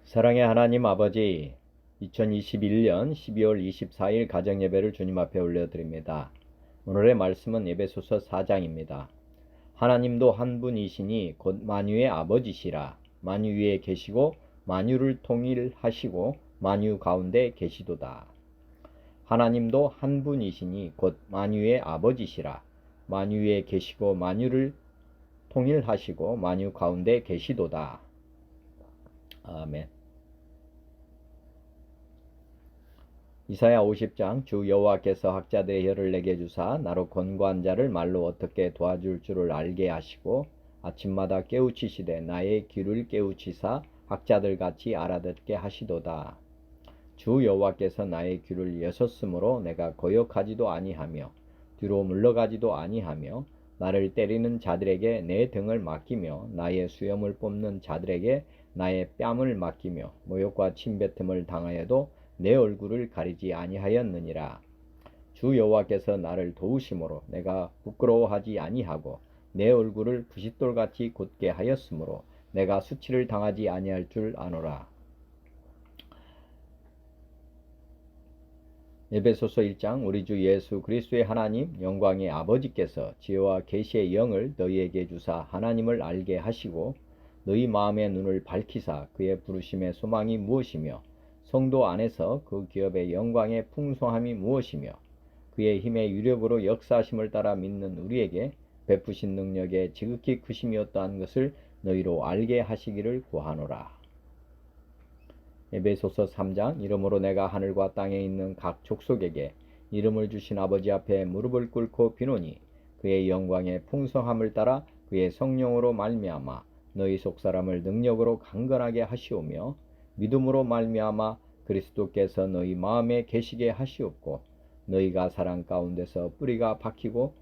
사랑의 하나님 아버지, 2021년 12월 24일 가정예배를 주님 앞에 올려드립니다. 오늘의 말씀은 에베소서 4장입니다. 하나님도 한 분이시니 곧 만유의 아버지시라. 만유 위에 계시고 만유를 통일하시고 만유 가운데 계시도다. 하나님도 한 분이시니 곧 만유의 아버지시라. 만유 위에 계시고 만유를 통일하시고 만유 가운데 계시도다. 아멘. 이사야 50장 주 여호와께서 학자들의 혀를 내게 주사 나로 권고한 자를 말로 어떻게 도와줄 줄을 알게 하시고 아침마다 깨우치시되 나의 귀를 깨우치사 학자들같이 알아듣게 하시도다. 주 여호와께서 나의 귀를 여셨으므로 내가 거역하지도 아니하며 뒤로 물러가지도 아니하며 나를 때리는 자들에게 내 등을 맡기며 나의 수염을 뽑는 자들에게 나의 뺨을 맡기며 모욕과 침뱉음을 당하여도 내 얼굴을 가리지 아니하였느니라. 주 여호와께서 나를 도우심으로 내가 부끄러워하지 아니하고 내 얼굴을 부싯돌같이 곧게 하였으므로 내가 수치를 당하지 아니할 줄 아노라. 에베소서 1장 우리 주 예수 그리스도의 하나님 영광의 아버지께서 지혜와 계시의 영을 너희에게 주사 하나님을 알게 하시고 너희 마음의 눈을 밝히사 그의 부르심의 소망이 무엇이며 성도 안에서 그 기업의 영광의 풍성함이 무엇이며 그의 힘의 유력으로 역사하심을 따라 믿는 우리에게 베푸신 능력의 지극히 크심이 어떠한 것을 너희로 알게 하시기를 구하노라. 에베소서 3장 이러므로 내가 하늘과 땅에 있는 각 족속에게 이름을 주신 아버지 앞에 무릎을 꿇고 비노니 그의 영광의 풍성함을 따라 그의 성령으로 말미암아 너희 속사람을 능력으로 강건하게 하시오며 믿음으로 말미암아 그리스도께서 너희 마음에 계시게 하시옵고 너희가 사랑 가운데서 뿌리가 박히고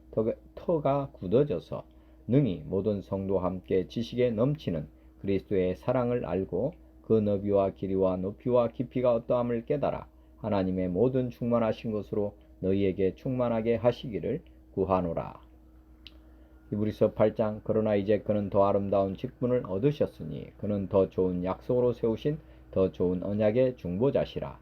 터가 굳어져서 능히 모든 성도와 함께 지식에 넘치는 그리스도의 사랑을 알고 그 너비와 길이와 높이와 깊이가 어떠함을 깨달아 하나님의 모든 충만하신 것으로 너희에게 충만하게 하시기를 구하노라. 히브리서 8장 그러나 이제 그는 더 아름다운 직분을 얻으셨으니 그는 더 좋은 약속으로 세우신 더 좋은 언약의 중보자시라.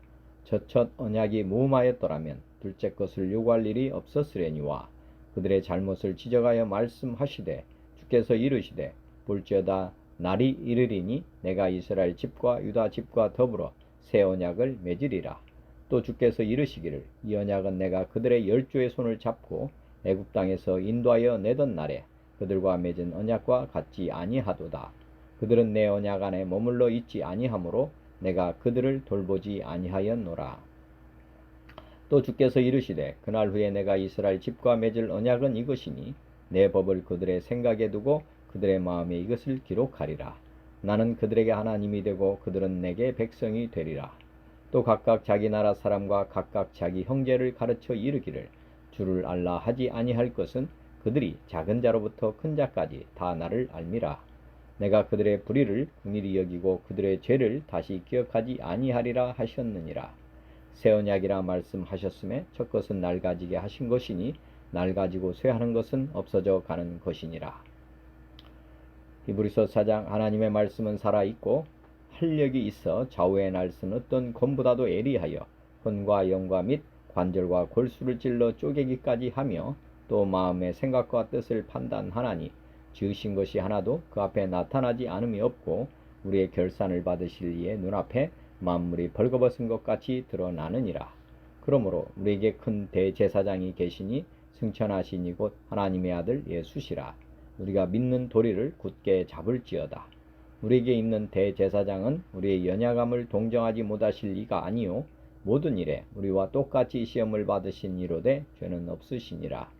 첫 언약이 무음하였더라면 둘째 것을 요구할 일이 없었으려니와 그들의 잘못을 지적하여 말씀하시되 주께서 이르시되 볼지어다 날이 이르리니 내가 이스라엘 집과 유다 집과 더불어 새 언약을 맺으리라. 또 주께서 이르시기를 이 언약은 내가 그들의 열조의 손을 잡고 애굽 땅에서 인도하여 내던 날에 그들과 맺은 언약과 같지 아니하도다. 그들은 내 언약 안에 머물러 있지 아니하므로 내가 그들을 돌보지 아니하였노라. 또 주께서 이르시되 그날 후에 내가 이스라엘 집과 맺을 언약은 이것이니 내 법을 그들의 생각에 두고 그들의 마음에 이것을 기록하리라. 나는 그들에게 하나님이 되고 그들은 내게 백성이 되리라. 또 각각 자기 나라 사람과 각각 자기 형제를 가르쳐 이르기를 주를 알라 하지 아니할 것은 그들이 작은 자로부터 큰 자까지 다 나를 알미라. 내가 그들의 불의를 긍휼히 여기고 그들의 죄를 다시 기억하지 아니하리라 하셨느니라. 새 언약이라 말씀하셨음에 첫 것은 날 가지게 하신 것이니 날 가지고 쇠하는 것은 없어져 가는 것이니라. 히브리서 4장 하나님의 말씀은 살아있고 활력이 있어 좌우의 날선 어떤 검보다도 예리하여 혼과 영과 및 관절과 골수를 찔러 쪼개기까지 하며 또 마음의 생각과 뜻을 판단하나니 지으신 것이 하나도 그 앞에 나타나지 않음이 없고 우리의 결산을 받으실 이의 눈앞에 만물이 벌거벗은 것 같이 드러나느니라. 그러므로 우리에게 큰 대제사장이 계시니 승천하시니 곧 하나님의 아들 예수시라. 우리가 믿는 도리를 굳게 잡을지어다. 우리에게 있는 대제사장은 우리의 연약함을 동정하지 못하실 이가 아니요 모든 일에 우리와 똑같이 시험을 받으신 이로되 죄는 없으시니라.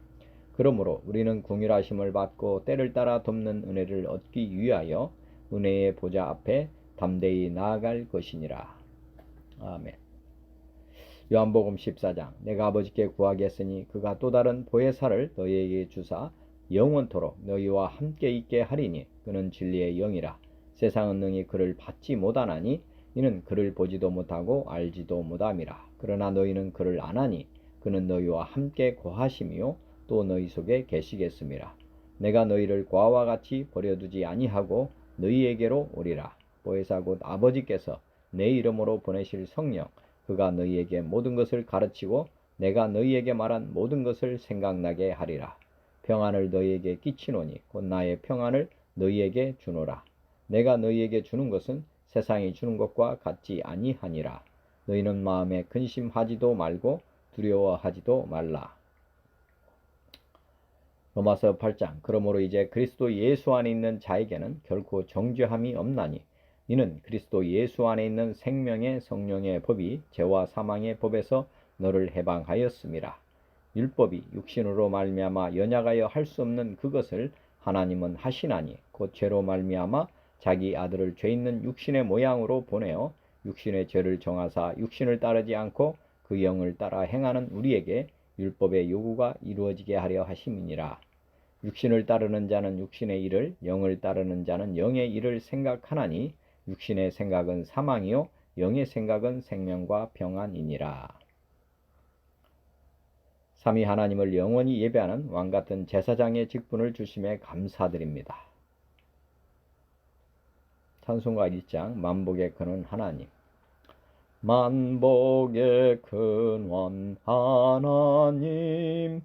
그러므로 우리는 긍휼하심을 받고 때를 따라 돕는 은혜를 얻기 위하여 은혜의 보좌 앞에 담대히 나아갈 것이니라. 아멘. 요한복음 14장 내가 아버지께 구하겠으니 그가 또 다른 보혜사를 너희에게 주사 영원토록 너희와 함께 있게 하리니 그는 진리의 영이라. 세상은 능히 그를 받지 못하나니 이는 그를 보지도 못하고 알지도 못함이라. 그러나 너희는 그를 아나니 그는 너희와 함께 거하심이요 또 너희 속에 계시겠음이라. 내가 너희를 고아와 같이 버려두지 아니하고 너희에게로 오리라. 보혜사 곧 아버지께서 내 이름으로 보내실 성령, 그가 너희에게 모든 것을 가르치고 내가 너희에게 말한 모든 것을 생각나게 하리라. 평안을 너희에게 끼치노니 곧 나의 평안을 너희에게 주노라. 내가 너희에게 주는 것은 세상이 주는 것과 같지 아니하니라. 너희는 마음에 근심하지도 말고 두려워하지도 말라. 로마서 8장. 그러므로 이제 그리스도 예수 안에 있는 자에게는 결코 정죄함이 없나니 이는 그리스도 예수 안에 있는 생명의 성령의 법이 죄와 사망의 법에서 너를 해방하였음이라. 율법이 육신으로 말미암아 연약하여 할 수 없는 그것을 하나님은 하시나니 곧 죄로 말미암아 자기 아들을 죄 있는 육신의 모양으로 보내어 육신의 죄를 정하사 육신을 따르지 않고 그 영을 따라 행하는 우리에게 율법의 요구가 이루어지게 하려 하심이니라. 육신을 따르는 자는 육신의 일을, 영을 따르는 자는 영의 일을 생각하나니 육신의 생각은 사망이요 영의 생각은 생명과 평안이니라. 삼위 하나님을 영원히 예배하는 왕같은 제사장의 직분을 주심에 감사드립니다. 찬송가 1장. 만복의 근원 하나님. 만복의 근원 하나님,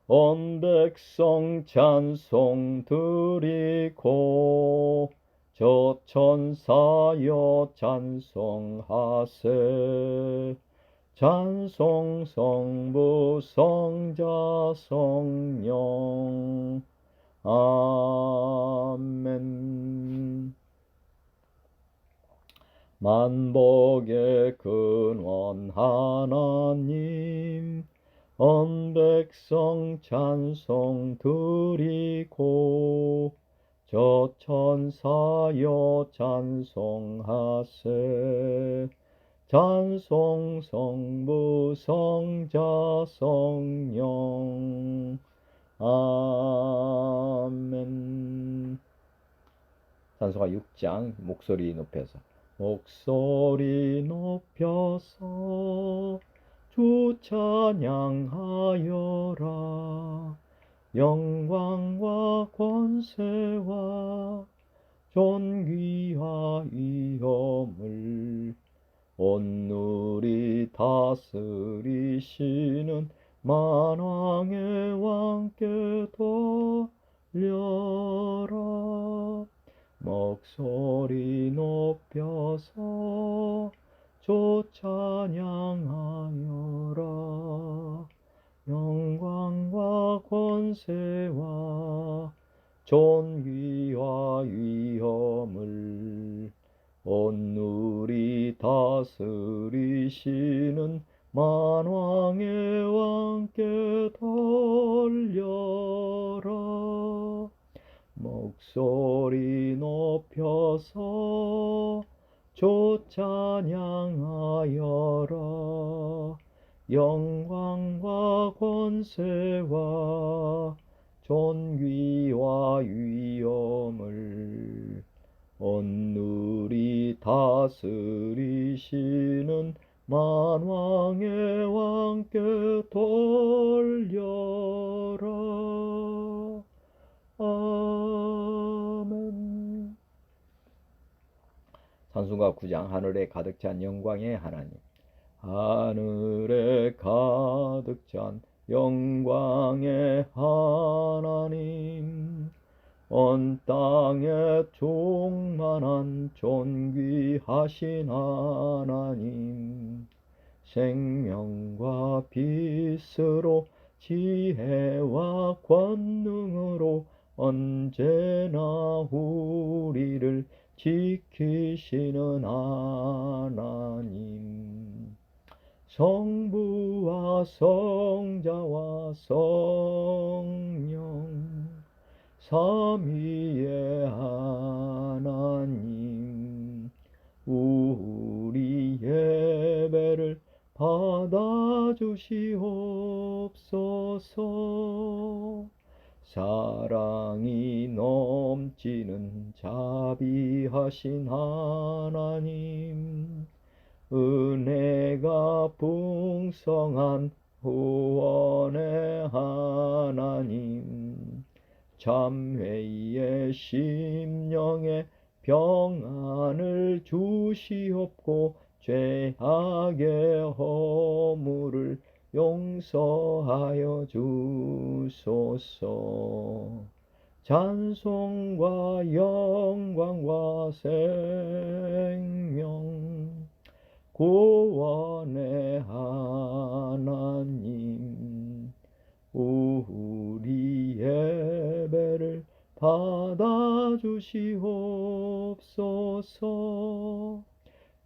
온 백성 찬송 드리고 저 천사여 찬송하세. 찬송 성부 성자 성령. 아멘. 만복의 근원 하나님, 온 백성 찬송 드리고 저 천사여 찬송하세. 찬송 성부 성자 성령. 아멘. 찬송가 6장. 목소리 높여서. 목소리 높여서 주 찬양하여라. 영광과 권세와 존귀와 위엄을 온누리 다스리시는 만왕의 왕께 돌려라. 목소리 높여서 주 찬양하여라. 영광과 권세와 존귀와 위엄을 온누리 다스리시는 만왕의 왕께 돌려라. 목소리 높여서 주 찬양하여라. 영광과 권세와 존귀와 위엄을 온누리 다스리시는 만왕의 왕께 돌려라. 아멘. 찬송가 9장. 하늘에 가득 찬 영광의 하나님. 하늘에 가득 찬 영광의 하나님, 온 땅에 충만한 존귀하신 하나님, 생명과 빛으로 지혜와 권능으로 언제나 우리를 지키시는 하나님, 성부와 성자와 성령 삼위의 하나님, 우리 예배를 받아주시옵소서. 사랑이 넘치는 자비하신 하나님, 은혜가 풍성한 후원의 하나님, 참회의 심령의 평안을 주시옵고 죄악의 허물을 용서하여 주소서. 찬송과 영광과 생명 구원의 하나님, 우리 예배를 받아주시옵소서.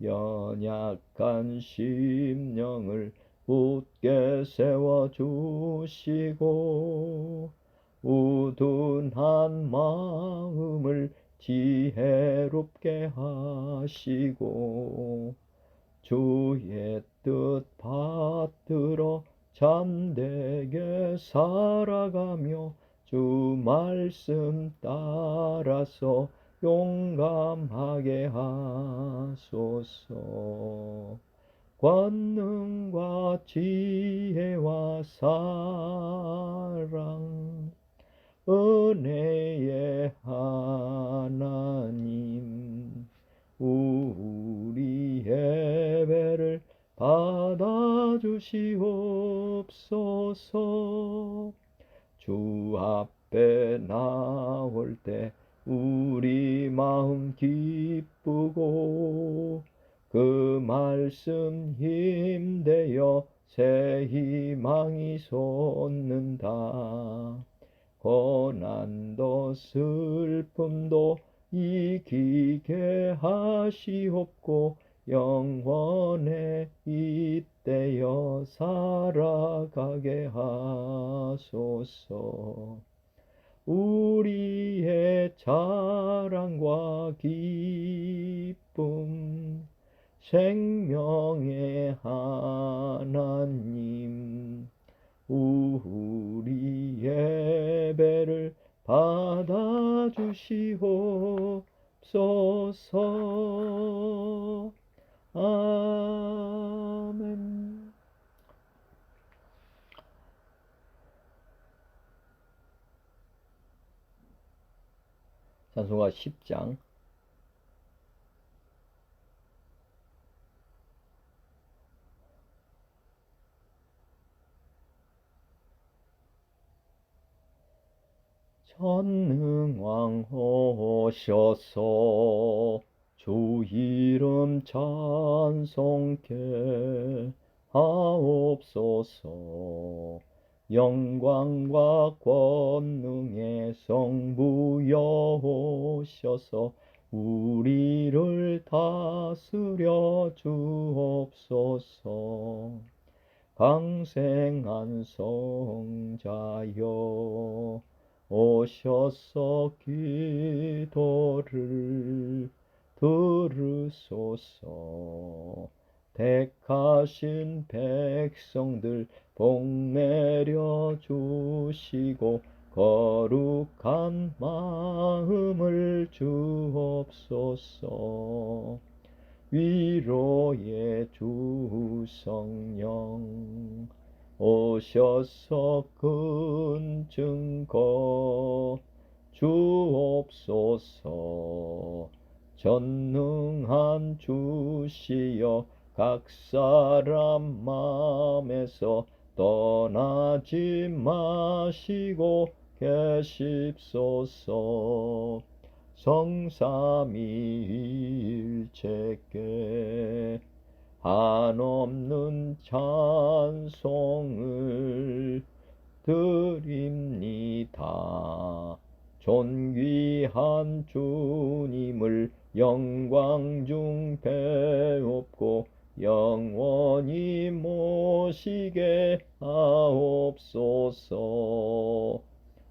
연약한 심령을 굳게 세워주시고 우둔한 마음을 지혜롭게 하시고 주의 뜻 받들어 참되게 살아가며 주 말씀 따라서 용감하게 하소서. 권능과 지혜와 사랑 은혜의 하나님, 우리 예배를 받아주시옵소서. 주 앞에 나올 때 우리 마음 기쁘고 그 말씀 힘되어 새 희망이 솟는다. 고난도 슬픔도 이기게 하시옵고 영원에 잇대어 살아가게 하소서. 우리의 자랑과 기쁨 생명의 하나님, 우리 예배를 받아주시옵소서. 아멘. 찬송가 10장. 전능왕 오셔서 주 이름 찬송케 하옵소서. 영광과 권능의 성부여 오셔서 우리를 다스려 주옵소서. 강생한 성자여 오셔서 기도를 들으소서. 택하신 백성들 복 내려 주시고 거룩한 마음을 주옵소서. 위로의 주 성령 오셔서 큰 증거 주옵소서. 전능한 주시여 각 사람 마음에서 떠나지 마시고 계십소서. 성삼위일체께 한없는 찬송을 드립니다. 존귀한 주님을 영광 중 배웁고 영원히 모시게 하옵소서.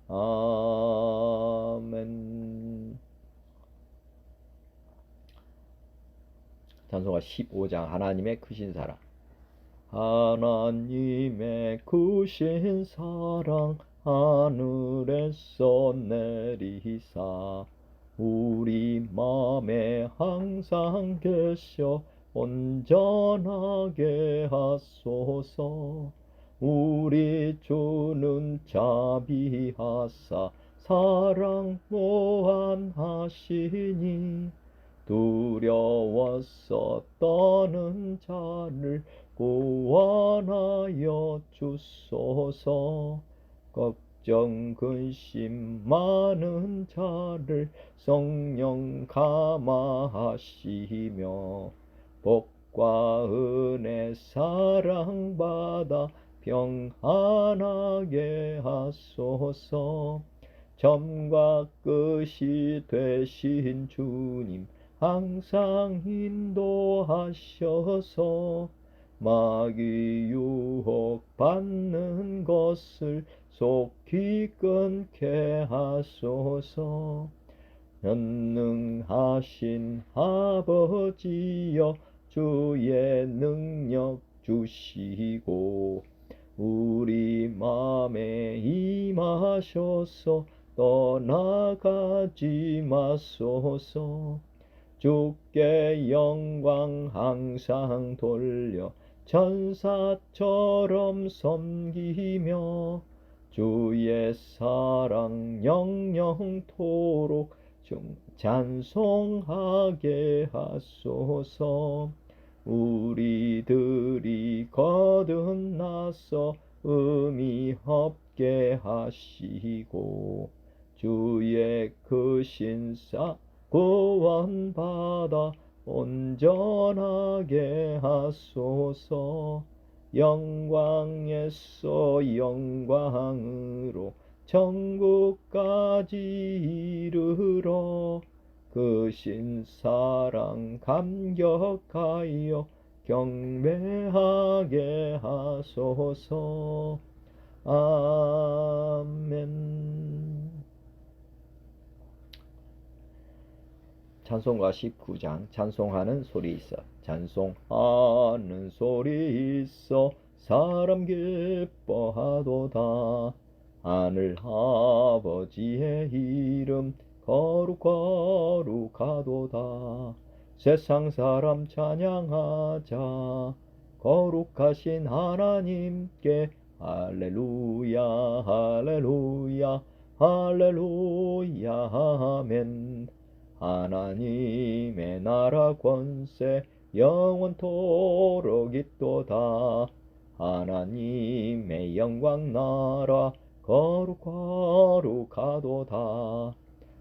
아멘. 찬송가 15장. 하나님의 크신 사랑. 하나님의 크신 사랑 하늘에서 내리사 우리 맘에 항상 계셔 온전하게 하소서. 우리 주는 자비하사 사랑 무한하시니 두려워서 떠는 자를 구원하여 주소서. 걱정 근심 많은 자를 성령 감화하시며 복과 은혜 사랑받아 평안하게 하소서. 점과 끝이 되신 주님 항상 인도하셔서 마귀 유혹 받는 것을 속히 끊게 하소서. 전능하신 아버지여 주의 능력 주시고 우리 맘에 임하셔서 떠나가지 마소서. 주께 영광 항상 돌려 천사처럼 섬기며 주의 사랑 영영토록 찬송하게 하소서. 우리들이 거듭나서 의미 없게 하시고 주의 크신 사 구원받아 온전하게 하소서. 영광에서 영광으로 천국까지 이르러 크신 사랑 감격하여 경배하게 하소서. 아멘. 찬송가 19장 찬송하는 소리 있어. 찬송하는 소리 있어 사람 기뻐하도다. 하늘 아버지의 이름 거룩거룩하도다. 세상 사람 찬양하자. 거룩하신 하나님께 할렐루야 할렐루야 할렐루야 아멘. 하나님의 나라 권세 영원토록 있도다. 하나님의 영광 나라 거룩거룩하도다.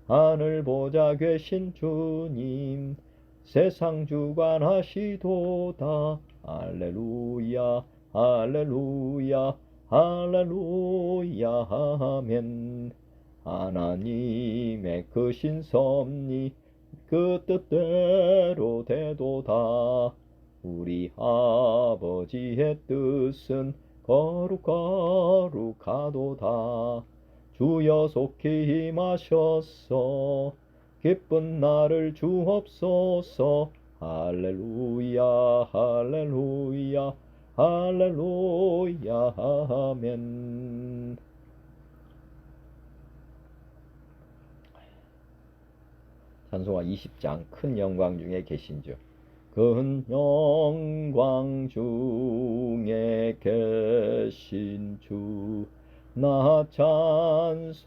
하늘 보좌 계신 주님 세상 주관하시도다. 할렐루야 할렐루야 할렐루야 아멘. 하나님의 크신 섭리 그 뜻대로 되도다. 우리 아버지의 뜻은 거룩거룩하도다. 주여 속히 임하셔서 기쁜 날을 주옵소서. 할렐루야 할렐루야 할렐루야 아멘. 찬송가 20장 큰 영광 중에 계신 주. 큰 영광 중에 계신 주 나 찬송합니다.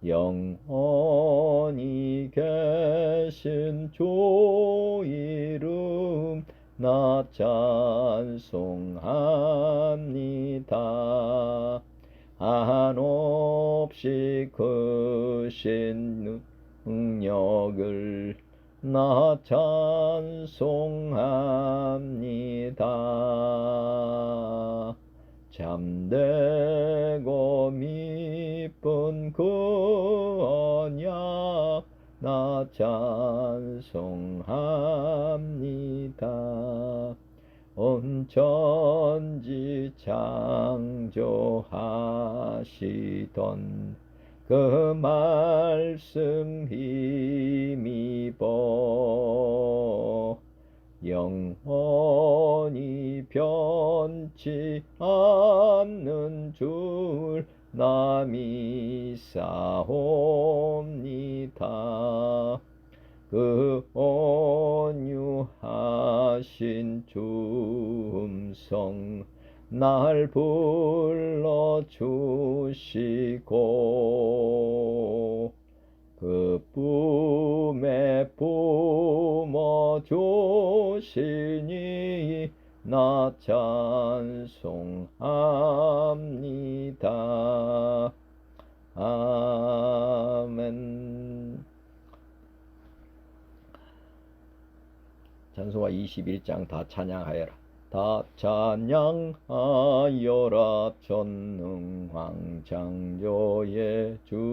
영원히 계신 주 이름 나 찬송합니다. 한없이 크신 능력을 나 찬송합니다. 참되고 미쁜 그 언약 나 찬송합니다. 온 천지 창조하시던 그 말씀 힘입어 영원히 변치 않는 줄 나 믿사옵니다. 그 온유하신 주 음성 날 불러주시고 그 뿜에 뿜어주시니 나 찬송합니다. 아멘. 찬송가 21장 다 찬양하여라. 다 찬양하여라. 전능왕 창조의 주께.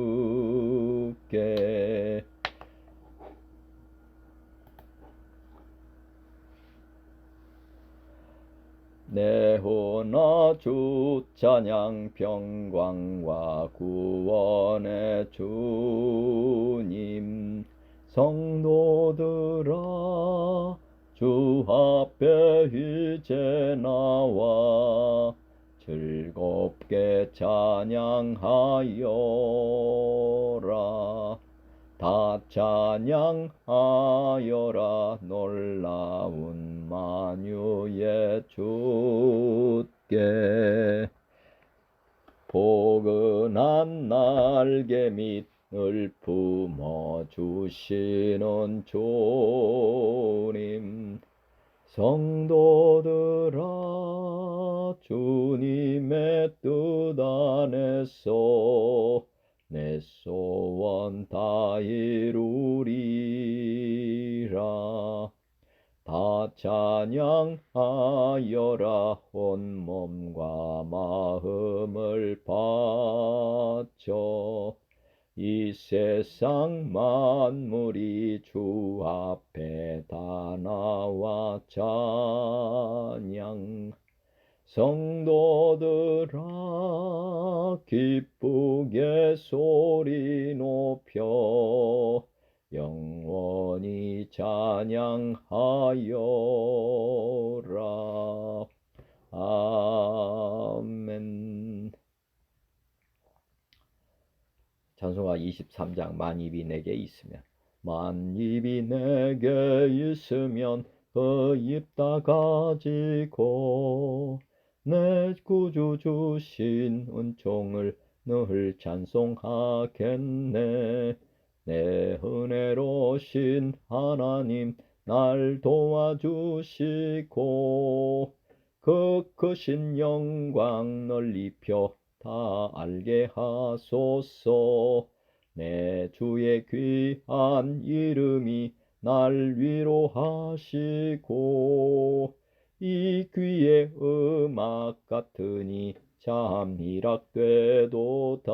내호나 주 찬양 평강과 구원의 주님. 성도들아 주 앞에 이제 나와 즐겁게 찬양하여라. 다 찬양하여라. 놀라운 만유의 주께. 포근한 날개 밑을 품어주시는 주님. 성도들아 주님의 뜻 안에서 내 소원 다 이루리라. 다 찬양하여라. 온몸과 마음을 바쳐 이 세상 만물이 주 앞에 다 나와 찬양. 성도들아 기쁘게 소리 높여 영원히 찬양하여라. 아멘. 찬송가 23장 만입이 내게 있으면. 만입이 내게 있으면 그 입 다 가지고 내 구주 주신 은총을 늘 찬송하겠네. 내 은혜로신 하나님 날 도와주시고 그 크신 영광 널리 펴 다 알게 하소서. 내 주의 귀한 이름이 날 위로하시고 이 귀의 음악 같으니 잠이락되도다.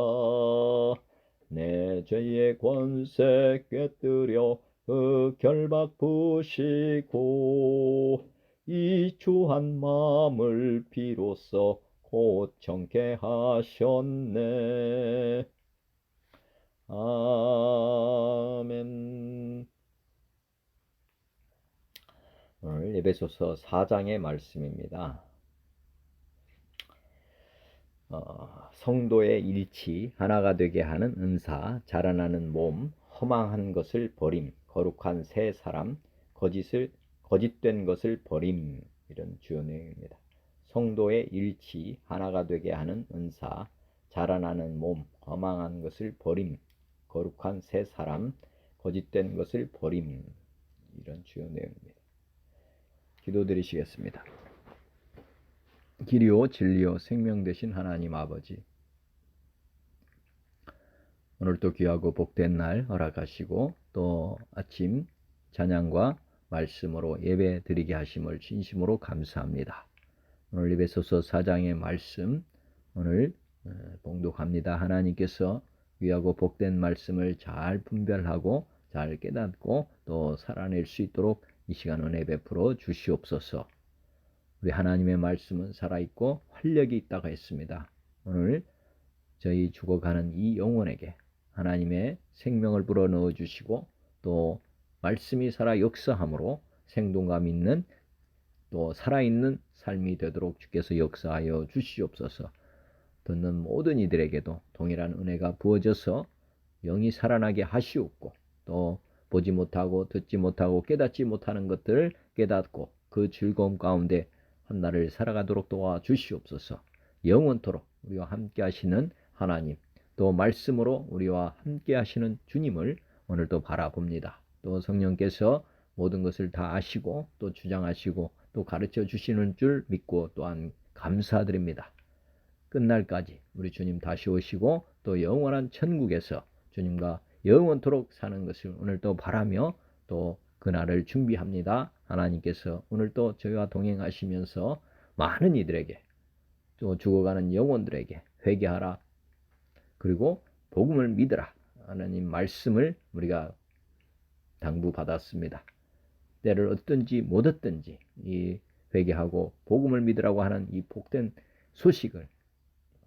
내 죄의 권세 꿰뜨려 그 결박 부시고 이 주한 마음을 비로소 곧 정케 하셨네. 아멘. 오늘 에베소서 4장의 말씀입니다. 성도의 일치, 하나가 되게 하는 은사, 자라나는 몸, 허망한 것을 버림, 거룩한 새 사람, 거짓된 것을 버림. 이런 주요 내용입니다. 성도의 일치, 하나가 되게 하는 은사, 자라나는 몸, 허망한 것을 버림, 거룩한 새 사람, 거짓된 것을 버림. 이런 주요 내용입니다. 기도드리시겠습니다. 길이요 진리요 생명 되신 하나님 아버지, 오늘도 귀하고 복된 날 허락하시고 또 아침 찬양과 말씀으로 예배 드리게 하심을 진심으로 감사합니다. 오늘 에베소서 4장의 말씀 오늘 봉독합니다. 하나님께서 귀하고 복된 말씀을 잘 분별하고 잘 깨닫고 또 살아낼 수 있도록 이 시간 은혜 베풀어 주시옵소서. 우리 하나님의 말씀은 살아있고 활력이 있다고 했습니다. 오늘 저희 죽어가는 이 영혼에게 하나님의 생명을 불어넣어 주시고 또 말씀이 살아 역사함으로 생동감 있는 또 살아있는 삶이 되도록 주께서 역사하여 주시옵소서. 듣는 모든 이들에게도 동일한 은혜가 부어져서 영이 살아나게 하시옵고 또 보지 못하고 듣지 못하고 깨닫지 못하는 것들을 깨닫고 그 즐거움 가운데 한 날을 살아가도록 도와주시옵소서. 영원토록 우리와 함께 하시는 하나님, 또 말씀으로 우리와 함께 하시는 주님을 오늘도 바라봅니다. 또 성령께서 모든 것을 다 아시고 또 주장하시고 또 가르쳐 주시는 줄 믿고 또한 감사드립니다. 끝날까지 우리 주님 다시 오시고 또 영원한 천국에서 주님과 영원토록 사는 것을 오늘도 바라며 또 그날을 준비합니다. 하나님께서 오늘도 저희와 동행하시면서 많은 이들에게 또 죽어가는 영혼들에게 회개하라, 그리고 복음을 믿으라 하나님 말씀을 우리가 당부받았습니다. 때를 얻든지 못 얻든지 이 회개하고 복음을 믿으라고 하는 이 복된 소식을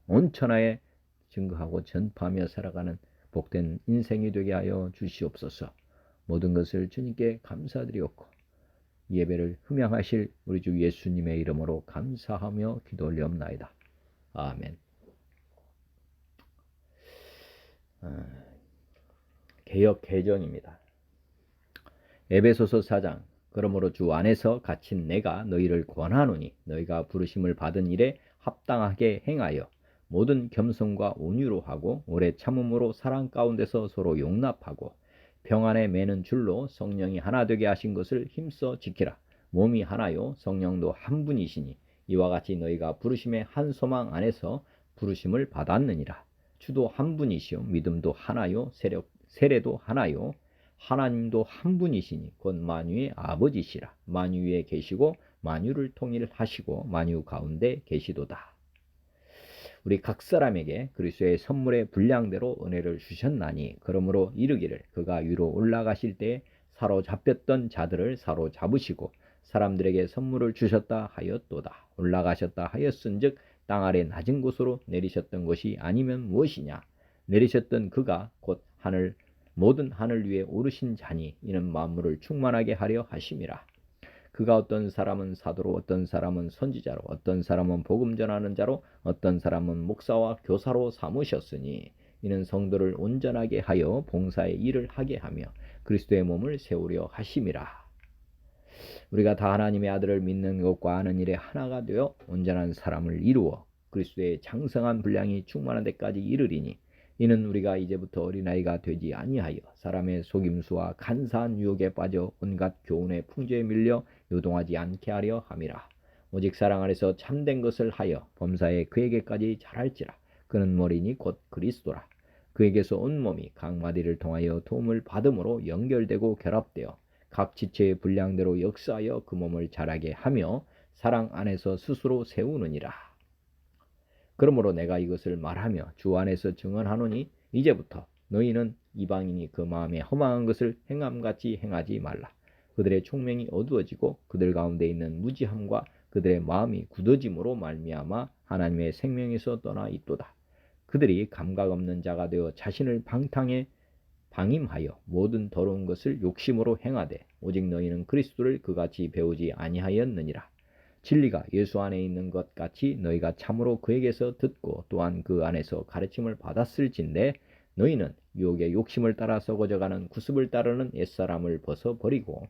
온 천하에 증거하고 전파하며 살아가는 복된 인생이 되게 하여 주시옵소서. 모든 것을 주님께 감사드리옵고 예배를 흠양하실 우리 주 예수님의 이름으로 감사하며 기도 올리옵나이다. 아멘. 개역 개정입니다. 에베소서 4장. 그러므로 주 안에서 갇힌 내가 너희를 권하노니 너희가 부르심을 받은 일에 합당하게 행하여 모든 겸손과 온유로 하고 오래 참음으로 사랑 가운데서 서로 용납하고 평안에 매는 줄로 성령이 하나 되게 하신 것을 힘써 지키라. 몸이 하나요 성령도 한 분이시니 이와 같이 너희가 부르심의 한 소망 안에서 부르심을 받았느니라. 주도 한 분이시요 믿음도 하나요 세례도 하나요 하나님도 한 분이시니 곧 만유의 아버지시라. 만유 위에 계시고 만유를 통일하시고 만유 가운데 계시도다. 우리 각 사람에게 그리스도의 선물의 분량대로 은혜를 주셨나니 그러므로 이르기를 그가 위로 올라가실 때에 사로잡혔던 자들을 사로잡으시고 사람들에게 선물을 주셨다 하였도다. 올라가셨다 하였은즉 땅 아래 낮은 곳으로 내리셨던 것이 아니면 무엇이냐. 내리셨던 그가 곧 모든 하늘 위에 오르신 자니 이는 만물을 충만하게 하려 하심이라. 그가 어떤 사람은 사도로 어떤 사람은 선지자로 어떤 사람은 복음 전하는 자로 어떤 사람은 목사와 교사로 삼으셨으니 이는 성도를 온전하게 하여 봉사의 일을 하게 하며 그리스도의 몸을 세우려 하심이라. 우리가 다 하나님의 아들을 믿는 것과 아는 일에 하나가 되어 온전한 사람을 이루어 그리스도의 장성한 분량이 충만한 데까지 이르리니 이는 우리가 이제부터 어린아이가 되지 아니하여 사람의 속임수와 간사한 유혹에 빠져 온갖 교훈의 풍조에 밀려 요동하지 않게 하려 함이라. 오직 사랑 안에서 참된 것을 하여 범사에 그에게까지 자랄지라. 그는 머리니 곧 그리스도라. 그에게서 온 몸이 각 마디를 통하여 도움을 받음으로 연결되고 결합되어 각 지체의 분량대로 역사하여 그 몸을 자라게 하며 사랑 안에서 스스로 세우느니라. 그러므로 내가 이것을 말하며 주 안에서 증언하노니 이제부터 너희는 이방인이 그 마음에 허망한 것을 행함같이 행하지 말라. 그들의 총명이 어두워지고 그들 가운데 있는 무지함과 그들의 마음이 굳어짐으로 말미암아 하나님의 생명에서 떠나 있도다. 그들이 감각 없는 자가 되어 자신을 방임하여 모든 더러운 것을 욕심으로 행하되 오직 너희는 그리스도를 그같이 배우지 아니하였느니라. 진리가 예수 안에 있는 것 같이 너희가 참으로 그에게서 듣고 또한 그 안에서 가르침을 받았을진데 너희는 유혹의 욕심을 따라 썩어져가는 구습을 따르는 옛사람을 벗어버리고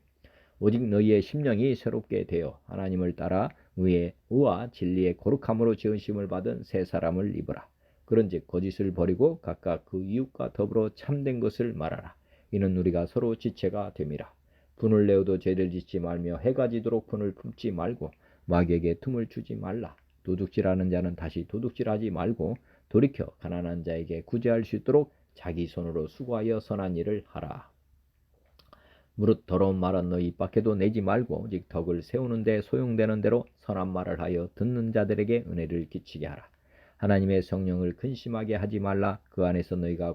오직 너희의 심령이 새롭게 되어 하나님을 따라 의와 진리의 거룩함으로 지으심을 받은 새 사람을 입으라. 그런즉 거짓을 버리고 각각 그 이웃과 더불어 참된 것을 말하라. 이는 우리가 서로 지체가 됨이라. 분을 내어도 죄를 짓지 말며 해가 지도록 분을 품지 말고 마귀에게 틈을 주지 말라. 도둑질하는 자는 다시 도둑질하지 말고 돌이켜 가난한 자에게 구제할 수 있도록 자기 손으로 수고하여 선한 일을 하라. 무릇 더러운 말은 너희 입 밖에도 내지 말고 오직 덕을 세우는 데 소용되는 대로 선한 말을 하여 듣는 자들에게 은혜를 끼치게 하라. 하나님의 성령을 근심하게 하지 말라. 그 안에서 너희가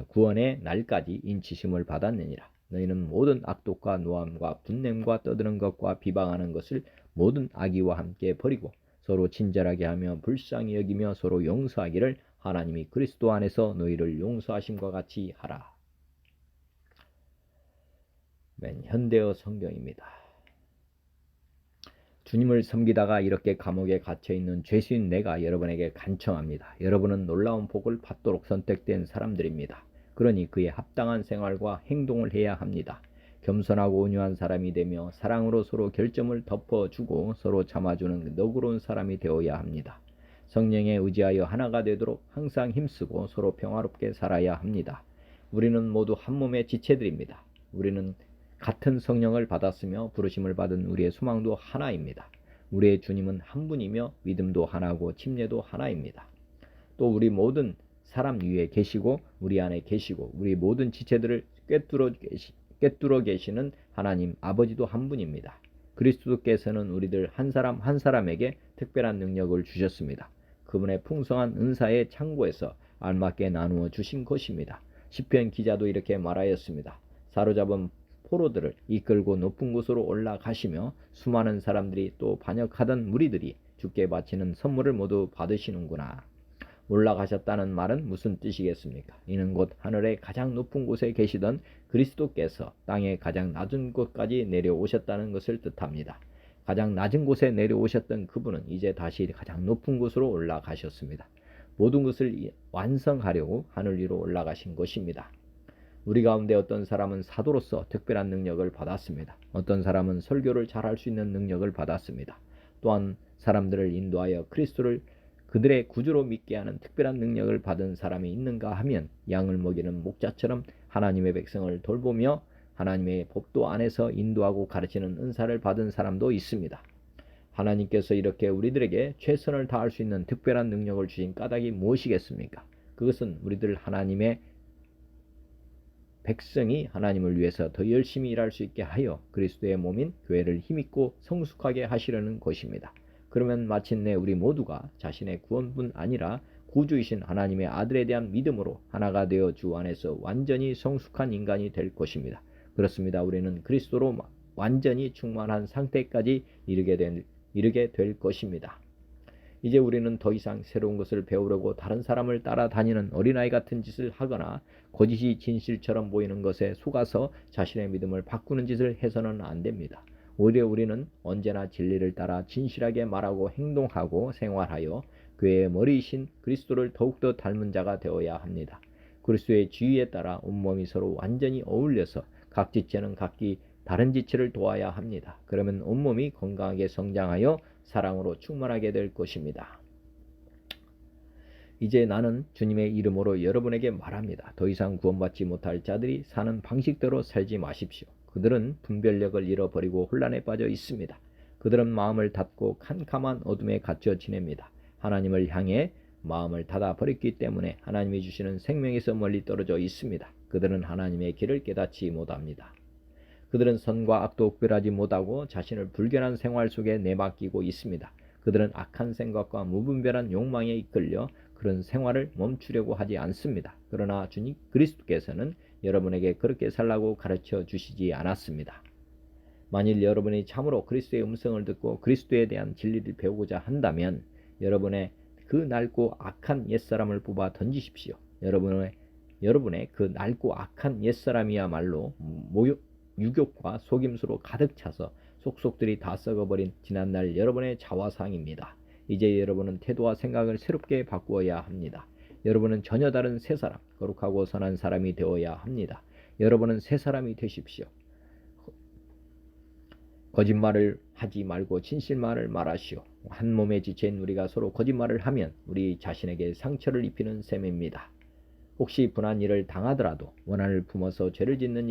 구원의 날까지 인치심을 받았느니라. 너희는 모든 악독과 노함과 분냄과 떠드는 것과 비방하는 것을 모든 악의와 함께 버리고 서로 친절하게 하며 불쌍히 여기며 서로 용서하기를 하나님이 그리스도 안에서 너희를 용서하심과 같이 하라. 현대어 성경입니다. 주님을 섬기다가 이렇게 감옥에 갇혀있는 죄수인 내가 여러분에게 간청합니다. 여러분은 놀라운 복을 받도록 선택된 사람들입니다. 그러니 그에 합당한 생활과 행동을 해야 합니다. 겸손하고 온유한 사람이 되며 사랑으로 서로 결점을 덮어주고 서로 참아주는 너그러운 사람이 되어야 합니다. 성령에 의지하여 하나가 되도록 항상 힘쓰고 서로 평화롭게 살아야 합니다. 우리는 모두 한 몸의 지체들입니다. 우리는 같은 성령을 받았으며 부르심을 받은 우리의 소망도 하나입니다. 우리의 주님은 한 분이며 믿음도 하나고 침례도 하나입니다. 또 우리 모든 사람 위에 계시고 우리 안에 계시고 우리 모든 지체들을 꿰뚫어 계시는 하나님 아버지도 한 분입니다. 그리스도께서는 우리들 한 사람 한 사람에게 특별한 능력을 주셨습니다. 그분의 풍성한 은사의 창고에서 알맞게 나누어 주신 것입니다. 시편 기자도 이렇게 말하였습니다. 사로잡은 포로들을 이끌고 높은 곳으로 올라가시며 수많은 사람들이 또 반역하던 무리들이 주께 바치는 선물을 모두 받으시는구나. 올라가셨다는 말은 무슨 뜻이겠습니까? 이는 곧 하늘의 가장 높은 곳에 계시던 그리스도께서 땅의 가장 낮은 곳까지 내려오셨다는 것을 뜻합니다. 가장 낮은 곳에 내려오셨던 그분은 이제 다시 가장 높은 곳으로 올라가셨습니다. 모든 것을 완성하려고 하늘 위로 올라가신 것입니다. 우리 가운데 어떤 사람은 사도로서 특별한 능력을 받았습니다. 어떤 사람은 설교를 잘할 수 있는 능력을 받았습니다. 또한 사람들을 인도하여 그리스도를 그들의 구주로 믿게 하는 특별한 능력을 받은 사람이 있는가 하면 양을 먹이는 목자처럼 하나님의 백성을 돌보며 하나님의 법도 안에서 인도하고 가르치는 은사를 받은 사람도 있습니다. 하나님께서 이렇게 우리들에게 최선을 다할 수 있는 특별한 능력을 주신 까닭이 무엇이겠습니까? 그것은 우리들 하나님의 백성이 하나님을 위해서 더 열심히 일할 수 있게 하여 그리스도의 몸인 교회를 힘있고 성숙하게 하시려는 것입니다. 그러면 마침내 우리 모두가 자신의 구원뿐 아니라 구주이신 하나님의 아들에 대한 믿음으로 하나가 되어 주 안에서 완전히 성숙한 인간이 될 것입니다. 그렇습니다. 우리는 그리스도로 완전히 충만한 상태까지 이르게 될 것입니다. 이제 우리는 더 이상 새로운 것을 배우려고 다른 사람을 따라다니는 어린아이 같은 짓을 하거나 거짓이 진실처럼 보이는 것에 속아서 자신의 믿음을 바꾸는 짓을 해서는 안 됩니다. 오히려 우리는 언제나 진리를 따라 진실하게 말하고 행동하고 생활하여 교회의 머리이신 그리스도를 더욱더 닮은 자가 되어야 합니다. 그리스도의 지위에 따라 온몸이 서로 완전히 어울려서 각 지체는 각기 다른 지체를 도와야 합니다. 그러면 온몸이 건강하게 성장하여 사랑으로 충만하게 될 것입니다. 이제 나는 주님의 이름으로 여러분에게 말합니다. 더 이상 구원받지 못할 자들이 사는 방식대로 살지 마십시오. 그들은 분별력을 잃어버리고 혼란에 빠져 있습니다. 그들은 마음을 닫고 캄캄한 어둠에 갇혀 지냅니다. 하나님을 향해 마음을 닫아버렸기 때문에 하나님이 주시는 생명에서 멀리 떨어져 있습니다. 그들은 하나님의 길을 깨닫지 못합니다. 그들은 선과 악도 구별하지 못하고 자신을 불결한 생활 속에 내맡기고 있습니다. 그들은 악한 생각과 무분별한 욕망에 이끌려 그런 생활을 멈추려고 하지 않습니다. 그러나 주님 그리스도께서는 여러분에게 그렇게 살라고 가르쳐 주시지 않았습니다. 만일 여러분이 참으로 그리스도의 음성을 듣고 그리스도에 대한 진리를 배우고자 한다면 여러분의 그 낡고 악한 옛사람을 뽑아 던지십시오. 여러분의 그 낡고 악한 옛사람이야말로 유욕과 속임수로 가득 차서 속속들이 다 썩어버린 지난날 여러분의 자화상입니다. 이제 여러분은 태도와 생각을 새롭게 바꾸어야 합니다. 여러분은 전혀 다른 새 사람, 거룩하고 선한 사람이 되어야 합니다. 여러분은 새 사람이 되십시오. 거짓말을 하지 말고 진실말을 말하시오. 한 몸의 지체인 우리가 서로 거짓말을 하면 우리 자신에게 상처를 입히는 셈입니다. 혹시 분한 일을 당하더라도 원한을 품어서 죄를 짓는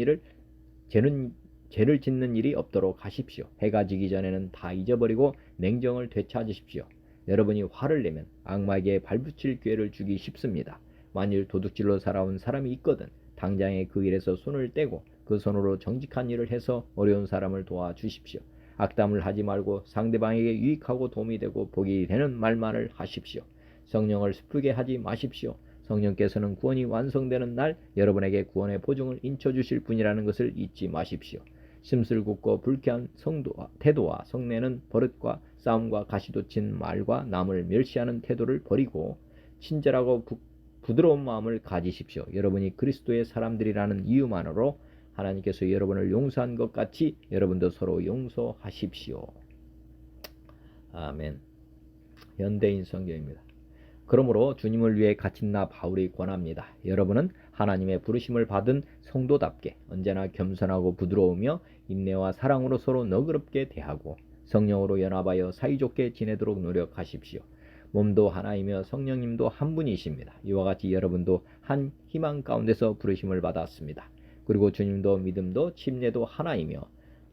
일이 없도록 하십시오. 해가 지기 전에는 다 잊어버리고 냉정을 되찾으십시오. 여러분이 화를 내면 악마에게 발붙일 기회를 주기 쉽습니다. 만일 도둑질로 살아온 사람이 있거든 당장에 그 일에서 손을 떼고 그 손으로 정직한 일을 해서 어려운 사람을 도와주십시오. 악담을 하지 말고 상대방에게 유익하고 도움이 되고 복이 되는 말만을 하십시오. 성령을 슬프게 하지 마십시오. 성령께서는 구원이 완성되는 날 여러분에게 구원의 보증을 인쳐주실 분이라는 것을 잊지 마십시오. 심술궂고 불쾌한 태도와 성내는 버릇과 싸움과 가시돋친 말과 남을 멸시하는 태도를 버리고 친절하고 부드러운 마음을 가지십시오. 여러분이 그리스도의 사람들이라는 이유만으로 하나님께서 여러분을 용서한 것 같이 여러분도 서로 용서하십시오. 아멘. 현대인 성경입니다. 그러므로 주님을 위해 갇힌 나 바울이 권합니다. 여러분은 하나님의 부르심을 받은 성도답게 언제나 겸손하고 부드러우며 인내와 사랑으로 서로 너그럽게 대하고 성령으로 연합하여 사이좋게 지내도록 노력하십시오. 몸도 하나이며 성령님도 한 분이십니다. 이와 같이 여러분도 한 희망 가운데서 부르심을 받았습니다. 그리고 주님도 믿음도 침례도 하나이며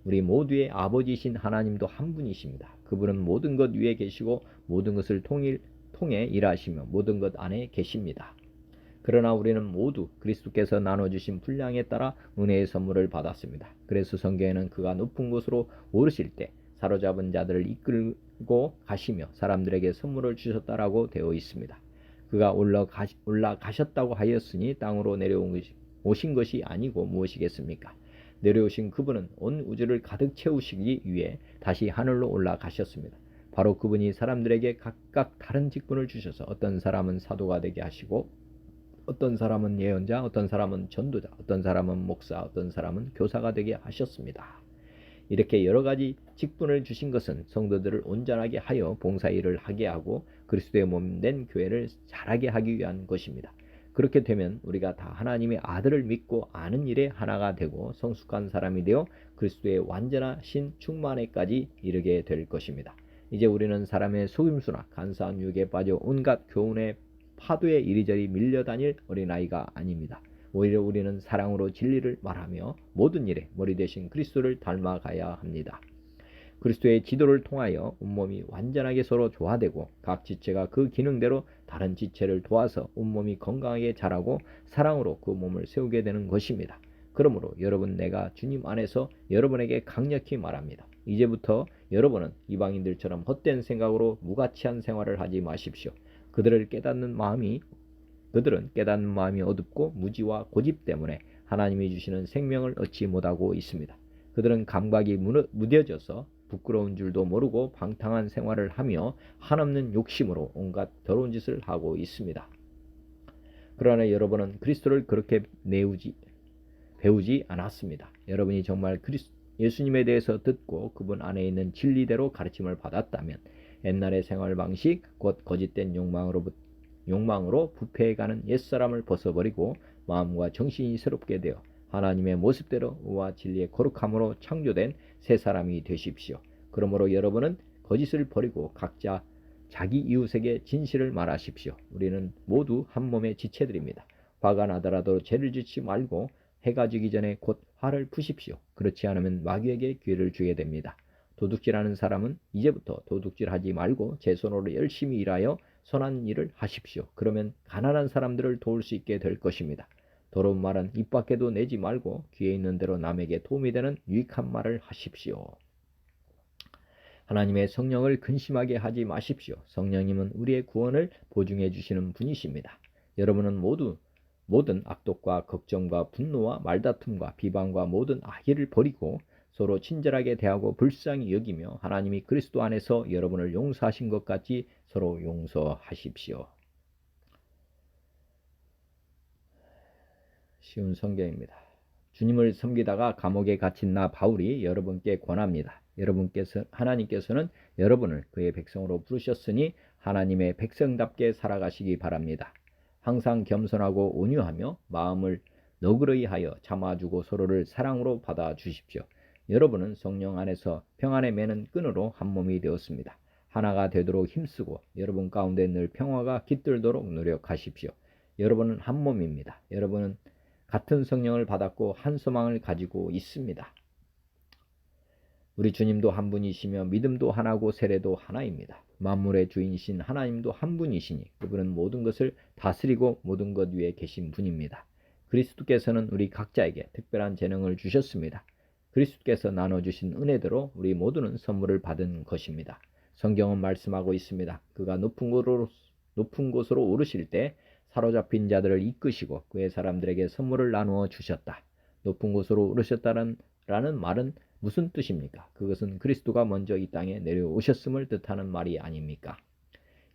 우리 모두의 아버지이신 하나님도 한 분이십니다. 그분은 모든 것 위에 계시고 모든 것을 통해 일하시며 모든 것 안에 계십니다. 그러나 우리는 모두 그리스도께서 나눠주신 분량에 따라 은혜의 선물을 받았습니다. 그래서 성경에는 그가 높은 곳으로 오르실 때 사로잡은 자들을 이끌고 가시며 사람들에게 선물을 주셨다라고 되어 있습니다. 그가 올라가셨다고 하였으니 땅으로 내려오신 것이 아니고 무엇이겠습니까? 내려오신 그분은 온 우주를 가득 채우시기 위해 다시 하늘로 올라가셨습니다. 바로 그분이 사람들에게 각각 다른 직분을 주셔서 어떤 사람은 사도가 되게 하시고 어떤 사람은 예언자, 어떤 사람은 전도자, 어떤 사람은 목사, 어떤 사람은 교사가 되게 하셨습니다. 이렇게 여러 가지 직분을 주신 것은 성도들을 온전하게 하여 봉사일을 하게 하고 그리스도의 몸된 교회를 자라게 하기 위한 것입니다. 그렇게 되면 우리가 다 하나님의 아들을 믿고 아는 일에 하나가 되고 성숙한 사람이 되어 그리스도의 완전하신 충만에까지 이르게 될 것입니다. 이제 우리는 사람의 속임수나 간사한 유혹에 빠져 온갖 교훈의 파도에 이리저리 밀려다닐 어린아이가 아닙니다. 오히려 우리는 사랑으로 진리를 말하며 모든 일에 머리 대신 그리스도를 닮아가야 합니다. 그리스도의 지도를 통하여 온몸이 완전하게 서로 조화되고 각 지체가 그 기능대로 다른 지체를 도와서 온몸이 건강하게 자라고 사랑으로 그 몸을 세우게 되는 것입니다. 그러므로 여러분, 내가 주님 안에서 여러분에게 강력히 말합니다. 이제부터 여러분은 이방인들처럼 헛된 생각으로 무가치한 생활을 하지 마십시오. 그들은 깨닫는 마음이 어둡고 무지와 고집 때문에 하나님이 주시는 생명을 얻지 못하고 있습니다. 그들은 감각이 무뎌져서 부끄러운 줄도 모르고 방탕한 생활을 하며 한없는 욕심으로 온갖 더러운 짓을 하고 있습니다. 그러나 여러분은 그리스도를 그렇게 배우지 않았습니다. 여러분이 정말 예수님에 대해서 듣고 그분 안에 있는 진리대로 가르침을 받았다면 옛날의 생활 방식, 곧 거짓된 욕망으로 부패해가는 옛사람을 벗어버리고 마음과 정신이 새롭게 되어 하나님의 모습대로 의와 진리의 거룩함으로 창조된 새 사람이 되십시오. 그러므로 여러분은 거짓을 버리고 각자 자기 이웃에게 진실을 말하십시오. 우리는 모두 한 몸의 지체들입니다. 화가 나더라도 죄를 짓지 말고 해가 지기 전에 곧 화를 푸십시오. 그렇지 않으면 마귀에게 기회를 주게 됩니다. 도둑질하는 사람은 이제부터 도둑질하지 말고 제 손으로 열심히 일하여 선한 일을 하십시오. 그러면 가난한 사람들을 도울 수 있게 될 것입니다. 더러운 말은 입 밖에도 내지 말고 귀에 있는 대로 남에게 도움이 되는 유익한 말을 하십시오. 하나님의 성령을 근심하게 하지 마십시오. 성령님은 우리의 구원을 보증해 주시는 분이십니다. 여러분은 모든 악독과 걱정과 분노와 말다툼과 비방과 모든 악의를 버리고 서로 친절하게 대하고 불쌍히 여기며 하나님이 그리스도 안에서 여러분을 용서하신 것 같이 서로 용서하십시오. 쉬운 성경입니다. 주님을 섬기다가 감옥에 갇힌 나 바울이 여러분께 권합니다. 하나님께서는 여러분을 그의 백성으로 부르셨으니 하나님의 백성답게 살아가시기 바랍니다. 항상 겸손하고 온유하며 마음을 너그러이 하여 참아주고 서로를 사랑으로 받아주십시오. 여러분은 성령 안에서 평안에 매는 끈으로 한 몸이 되었습니다. 하나가 되도록 힘쓰고 여러분 가운데 늘 평화가 깃들도록 노력하십시오. 여러분은 한 몸입니다. 여러분은 같은 성령을 받았고 한 소망을 가지고 있습니다. 우리 주님도 한 분이시며 믿음도 하나고 세례도 하나입니다. 만물의 주인이신 하나님도 한 분이시니 그분은 모든 것을 다스리고 모든 것 위에 계신 분입니다. 그리스도께서는 우리 각자에게 특별한 재능을 주셨습니다. 그리스도께서 나눠주신 은혜대로 우리 모두는 선물을 받은 것입니다. 성경은 말씀하고 있습니다. 그가 높은 곳으로 오르실 때 사로잡힌 자들을 이끄시고 그의 사람들에게 선물을 나누어 주셨다. 높은 곳으로 오르셨다는 말은 무슨 뜻입니까? 그것은 그리스도가 먼저 이 땅에 내려오셨음을 뜻하는 말이 아닙니까?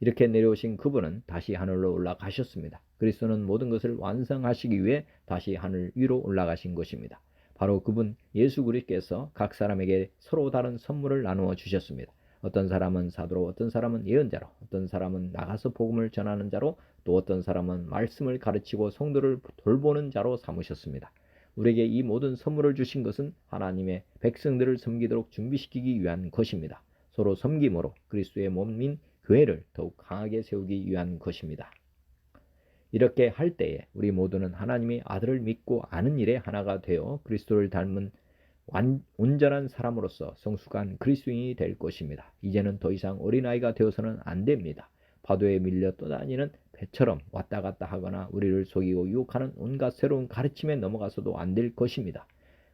이렇게 내려오신 그분은 다시 하늘로 올라가셨습니다. 그리스도는 모든 것을 완성하시기 위해 다시 하늘 위로 올라가신 것입니다. 바로 그분 예수 그리스도께서 각 사람에게 서로 다른 선물을 나누어 주셨습니다. 어떤 사람은 사도로, 어떤 사람은 예언자로, 어떤 사람은 나가서 복음을 전하는 자로, 또 어떤 사람은 말씀을 가르치고 성도를 돌보는 자로 삼으셨습니다. 우리에게 이 모든 선물을 주신 것은 하나님의 백성들을 섬기도록 준비시키기 위한 것입니다. 서로 섬김으로 그리스도의 몸인 교회를 더욱 강하게 세우기 위한 것입니다. 이렇게 할 때에 우리 모두는 하나님의 아들을 믿고 아는 일에 하나가 되어 그리스도를 닮은 온전한 사람으로서 성숙한 그리스도인이 될 것입니다. 이제는 더 이상 어린아이가 되어서는 안 됩니다. 파도에 밀려 떠다니는 배처럼 왔다 갔다 하거나 우리를 속이고 유혹하는 온갖 새로운 가르침에 넘어가서도 안 될 것입니다.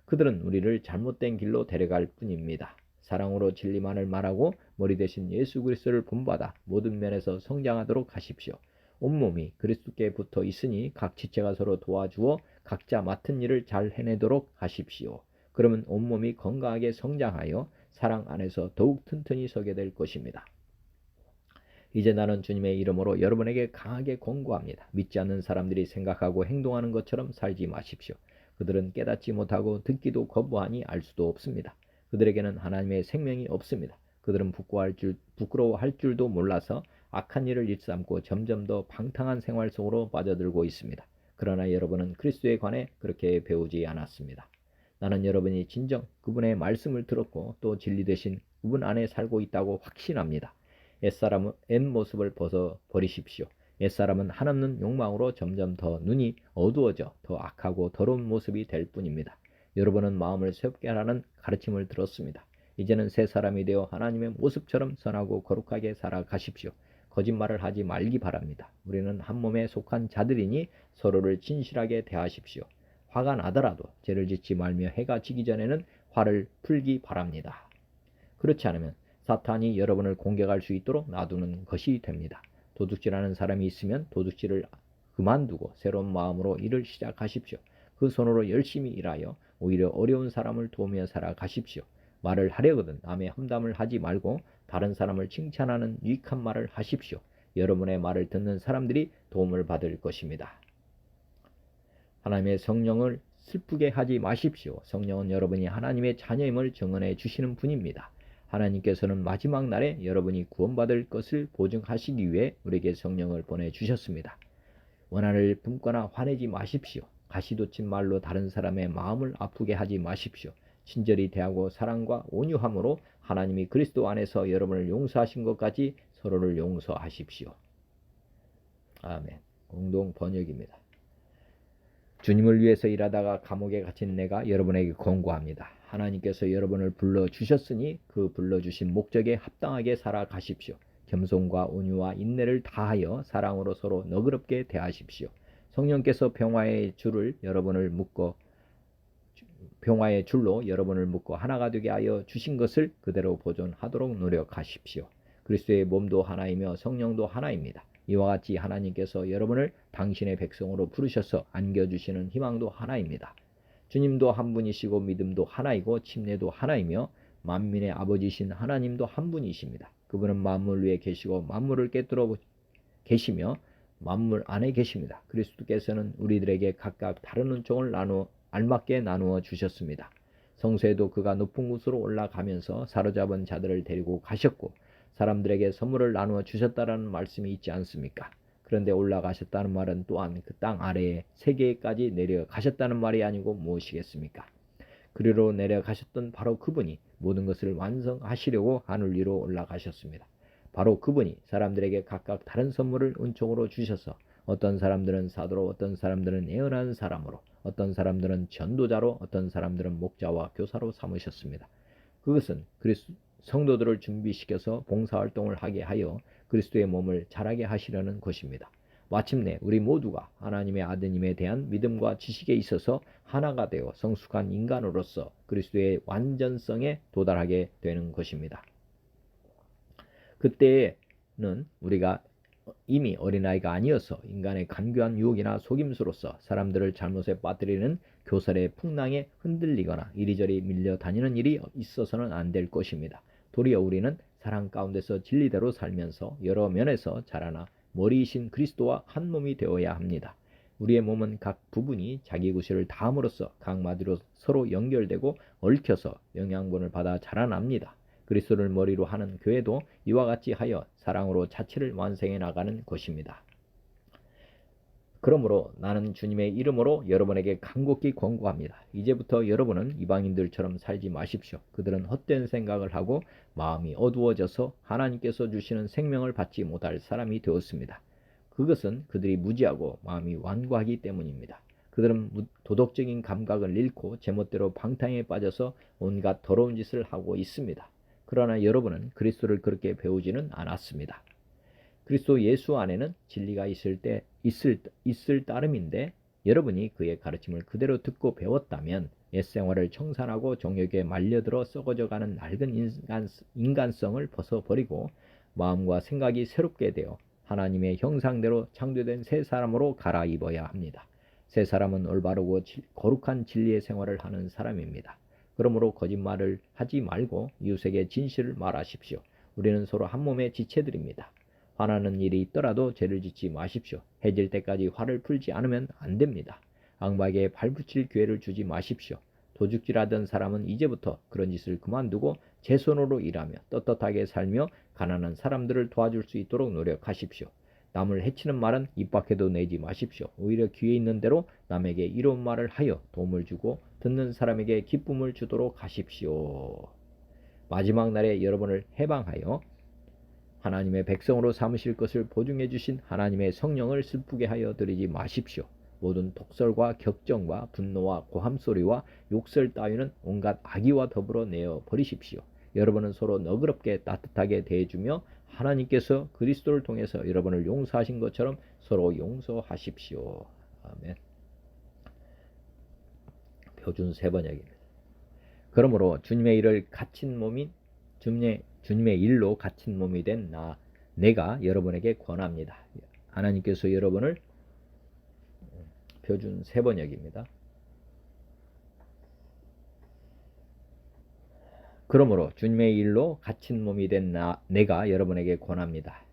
그들은 우리를 잘못된 길로 데려갈 뿐입니다. 사랑으로 진리만을 말하고 머리 대신 예수 그리스도를 본받아 모든 면에서 성장하도록 하십시오. 온몸이 그리스도께 붙어 있으니 각 지체가 서로 도와주어 각자 맡은 일을 잘 해내도록 하십시오. 그러면 온몸이 건강하게 성장하여 사랑 안에서 더욱 튼튼히 서게 될 것입니다. 이제 나는 주님의 이름으로 여러분에게 강하게 권고합니다. 믿지 않는 사람들이 생각하고 행동하는 것처럼 살지 마십시오. 그들은 깨닫지 못하고 듣기도 거부하니 알 수도 없습니다. 그들에게는 하나님의 생명이 없습니다. 그들은 부끄러워할 줄도 몰라서 악한 일을 일삼고 점점 더 방탕한 생활 속으로 빠져들고 있습니다. 그러나 여러분은 그리스도에 관해 그렇게 배우지 않았습니다. 나는 여러분이 진정 그분의 말씀을 들었고 또 진리 대신 그분 안에 살고 있다고 확신합니다. 옛사람의 옛모습을 벗어버리십시오. 옛사람은 한없는 욕망으로 점점 더 눈이 어두워져 더 악하고 더러운 모습이 될 뿐입니다. 여러분은 마음을 새롭게 하라는 가르침을 들었습니다. 이제는 새 사람이 되어 하나님의 모습처럼 선하고 거룩하게 살아가십시오. 거짓말을 하지 말기 바랍니다. 우리는 한 몸에 속한 자들이니 서로를 진실하게 대하십시오. 화가 나더라도 죄를 짓지 말며 해가 지기 전에는 화를 풀기 바랍니다. 그렇지 않으면 사탄이 여러분을 공격할 수 있도록 놔두는 것이 됩니다. 도둑질하는 사람이 있으면 도둑질을 그만두고 새로운 마음으로 일을 시작하십시오. 그 손으로 열심히 일하여 오히려 어려운 사람을 도우며 살아가십시오. 말을 하려거든 남의 험담을 하지 말고 다른 사람을 칭찬하는 유익한 말을 하십시오. 여러분의 말을 듣는 사람들이 도움을 받을 것입니다. 하나님의 성령을 슬프게 하지 마십시오. 성령은 여러분이 하나님의 자녀임을 증언해 주시는 분입니다. 하나님께서는 마지막 날에 여러분이 구원받을 것을 보증하시기 위해 우리에게 성령을 보내주셨습니다. 원한을 품거나 화내지 마십시오. 가시돋친 말로 다른 사람의 마음을 아프게 하지 마십시오. 친절히 대하고 사랑과 온유함으로 하나님이 그리스도 안에서 여러분을 용서하신 것까지 서로를 용서하십시오. 아멘. 공동 번역입니다. 주님을 위해서 일하다가 감옥에 갇힌 내가 여러분에게 권고합니다. 하나님께서 여러분을 불러주셨으니 그 불러주신 목적에 합당하게 살아가십시오. 겸손과 온유와 인내를 다하여 사랑으로 서로 너그럽게 대하십시오. 성령께서 평화의 줄로 여러분을 묶어 하나가 되게 하여 주신 것을 그대로 보존하도록 노력하십시오. 그리스도의 몸도 하나이며 성령도 하나입니다. 이와 같이 하나님께서 여러분을 당신의 백성으로 부르셔서 안겨주시는 희망도 하나입니다. 주님도 한 분이시고 믿음도 하나이고 침례도 하나이며 만민의 아버지신 하나님도 한 분이십니다. 그분은 만물 위에 계시고 만물을 꿰뚫어 계시며 만물 안에 계십니다. 그리스도께서는 우리들에게 각각 다른 은총을 알맞게 나누어 주셨습니다. 성소에도 그가 높은 곳으로 올라가면서 사로잡은 자들을 데리고 가셨고 사람들에게 선물을 나누어 주셨다라는 말씀이 있지 않습니까? 그런데 올라가셨다는 말은 또한 그 땅 아래에 세계까지 내려가셨다는 말이 아니고 무엇이겠습니까? 그리로 내려가셨던 바로 그분이 모든 것을 완성하시려고 하늘 위로 올라가셨습니다. 바로 그분이 사람들에게 각각 다른 선물을 은총으로 주셔서 어떤 사람들은 사도로, 어떤 사람들은 예언하는 사람으로, 어떤 사람들은 전도자로, 어떤 사람들은 목자와 교사로 삼으셨습니다. 그것은 성도들을 준비시켜서 봉사활동을 하게 하여 그리스도의 몸을 자라게 하시려는 것입니다. 마침내 우리 모두가 하나님의 아드님에 대한 믿음과 지식에 있어서 하나가 되어 성숙한 인간으로서 그리스도의 완전성에 도달하게 되는 것입니다. 그때는 우리가 이미 어린아이가 아니어서 인간의 간교한 유혹이나 속임수로서 사람들을 잘못에 빠뜨리는 교살의 풍랑에 흔들리거나 이리저리 밀려다니는 일이 있어서는 안 될 것입니다. 도리어 우리는 사랑 가운데서 진리대로 살면서 여러 면에서 자라나 머리이신 그리스도와 한 몸이 되어야 합니다. 우리의 몸은 각 부분이 자기 구실을 다함으로써 각 마디로 서로 연결되고 얽혀서 영양분을 받아 자라납니다. 그리스도를 머리로 하는 교회도 이와 같이 하여 사랑으로 자체를 완성해 나가는 것입니다. 그러므로 나는 주님의 이름으로 여러분에게 간곡히 권고합니다. 이제부터 여러분은 이방인들처럼 살지 마십시오. 그들은 헛된 생각을 하고 마음이 어두워져서 하나님께서 주시는 생명을 받지 못할 사람이 되었습니다. 그것은 그들이 무지하고 마음이 완고하기 때문입니다. 그들은 도덕적인 감각을 잃고 제멋대로 방탕에 빠져서 온갖 더러운 짓을 하고 있습니다. 그러나 여러분은 그리스도를 그렇게 배우지는 않았습니다. 그리스도 예수 안에는 진리가 있을 따름인데 여러분이 그의 가르침을 그대로 듣고 배웠다면 옛생활을 청산하고 정욕에 말려들어 썩어져가는 낡은 인간성을 벗어버리고 마음과 생각이 새롭게 되어 하나님의 형상대로 창조된 새 사람으로 갈아입어야 합니다. 새 사람은 올바르고 거룩한 진리의 생활을 하는 사람입니다. 그러므로 거짓말을 하지 말고 이웃에게 진실을 말하십시오. 우리는 서로 한 몸의 지체들입니다. 화나는 일이 있더라도 죄를 짓지 마십시오. 해질 때까지 화를 풀지 않으면 안 됩니다. 악마에게 발붙일 기회를 주지 마십시오. 도둑질하던 사람은 이제부터 그런 짓을 그만두고 제 손으로 일하며 떳떳하게 살며 가난한 사람들을 도와줄 수 있도록 노력하십시오. 남을 해치는 말은 입 밖에도 내지 마십시오. 오히려 귀에 있는 대로 남에게 이로운 말을 하여 도움을 주고 듣는 사람에게 기쁨을 주도록 하십시오. 마지막 날에 여러분을 해방하여 하나님의 백성으로 삼으실 것을 보증해 주신 하나님의 성령을 슬프게 하여 드리지 마십시오. 모든 독설과 격정과 분노와 고함소리와 욕설 따위는 온갖 악의와 더불어 내어 버리십시오. 여러분은 서로 너그럽게 따뜻하게 대해주며 하나님께서 그리스도를 통해서 여러분을 용서하신 것처럼 서로 용서하십시오. 아멘. 표준 세번역입니다. 그러므로 주님의 일로 갇힌 몸이 된 내가 여러분에게 권합니다. 하나님께서 여러분을 표준 세번역입니다. 그러므로 주님의 일로 갇힌 몸이 된 내가 여러분에게 권합니다.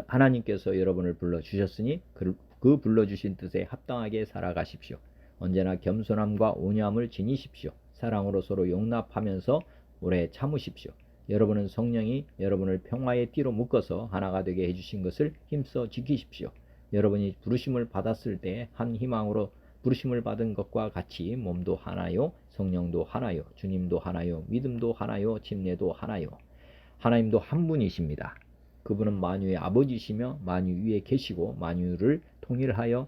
하나님께서 여러분을 불러주셨으니 그 불러주신 뜻에 합당하게 살아가십시오. 언제나 겸손함과 온유함을 지니십시오. 사랑으로 서로 용납하면서 오래 참으십시오. 여러분은 성령이 여러분을 평화의 띠로 묶어서 하나가 되게 해주신 것을 힘써 지키십시오. 여러분이 부르심을 받았을 때 한 희망으로 부르심을 받은 것과 같이 몸도 하나요, 성령도 하나요, 주님도 하나요, 믿음도 하나요, 침례도 하나요. 하나님도 한 분이십니다. 그분은 만유의 아버지시며 만유 위에 계시고 만유를 통하여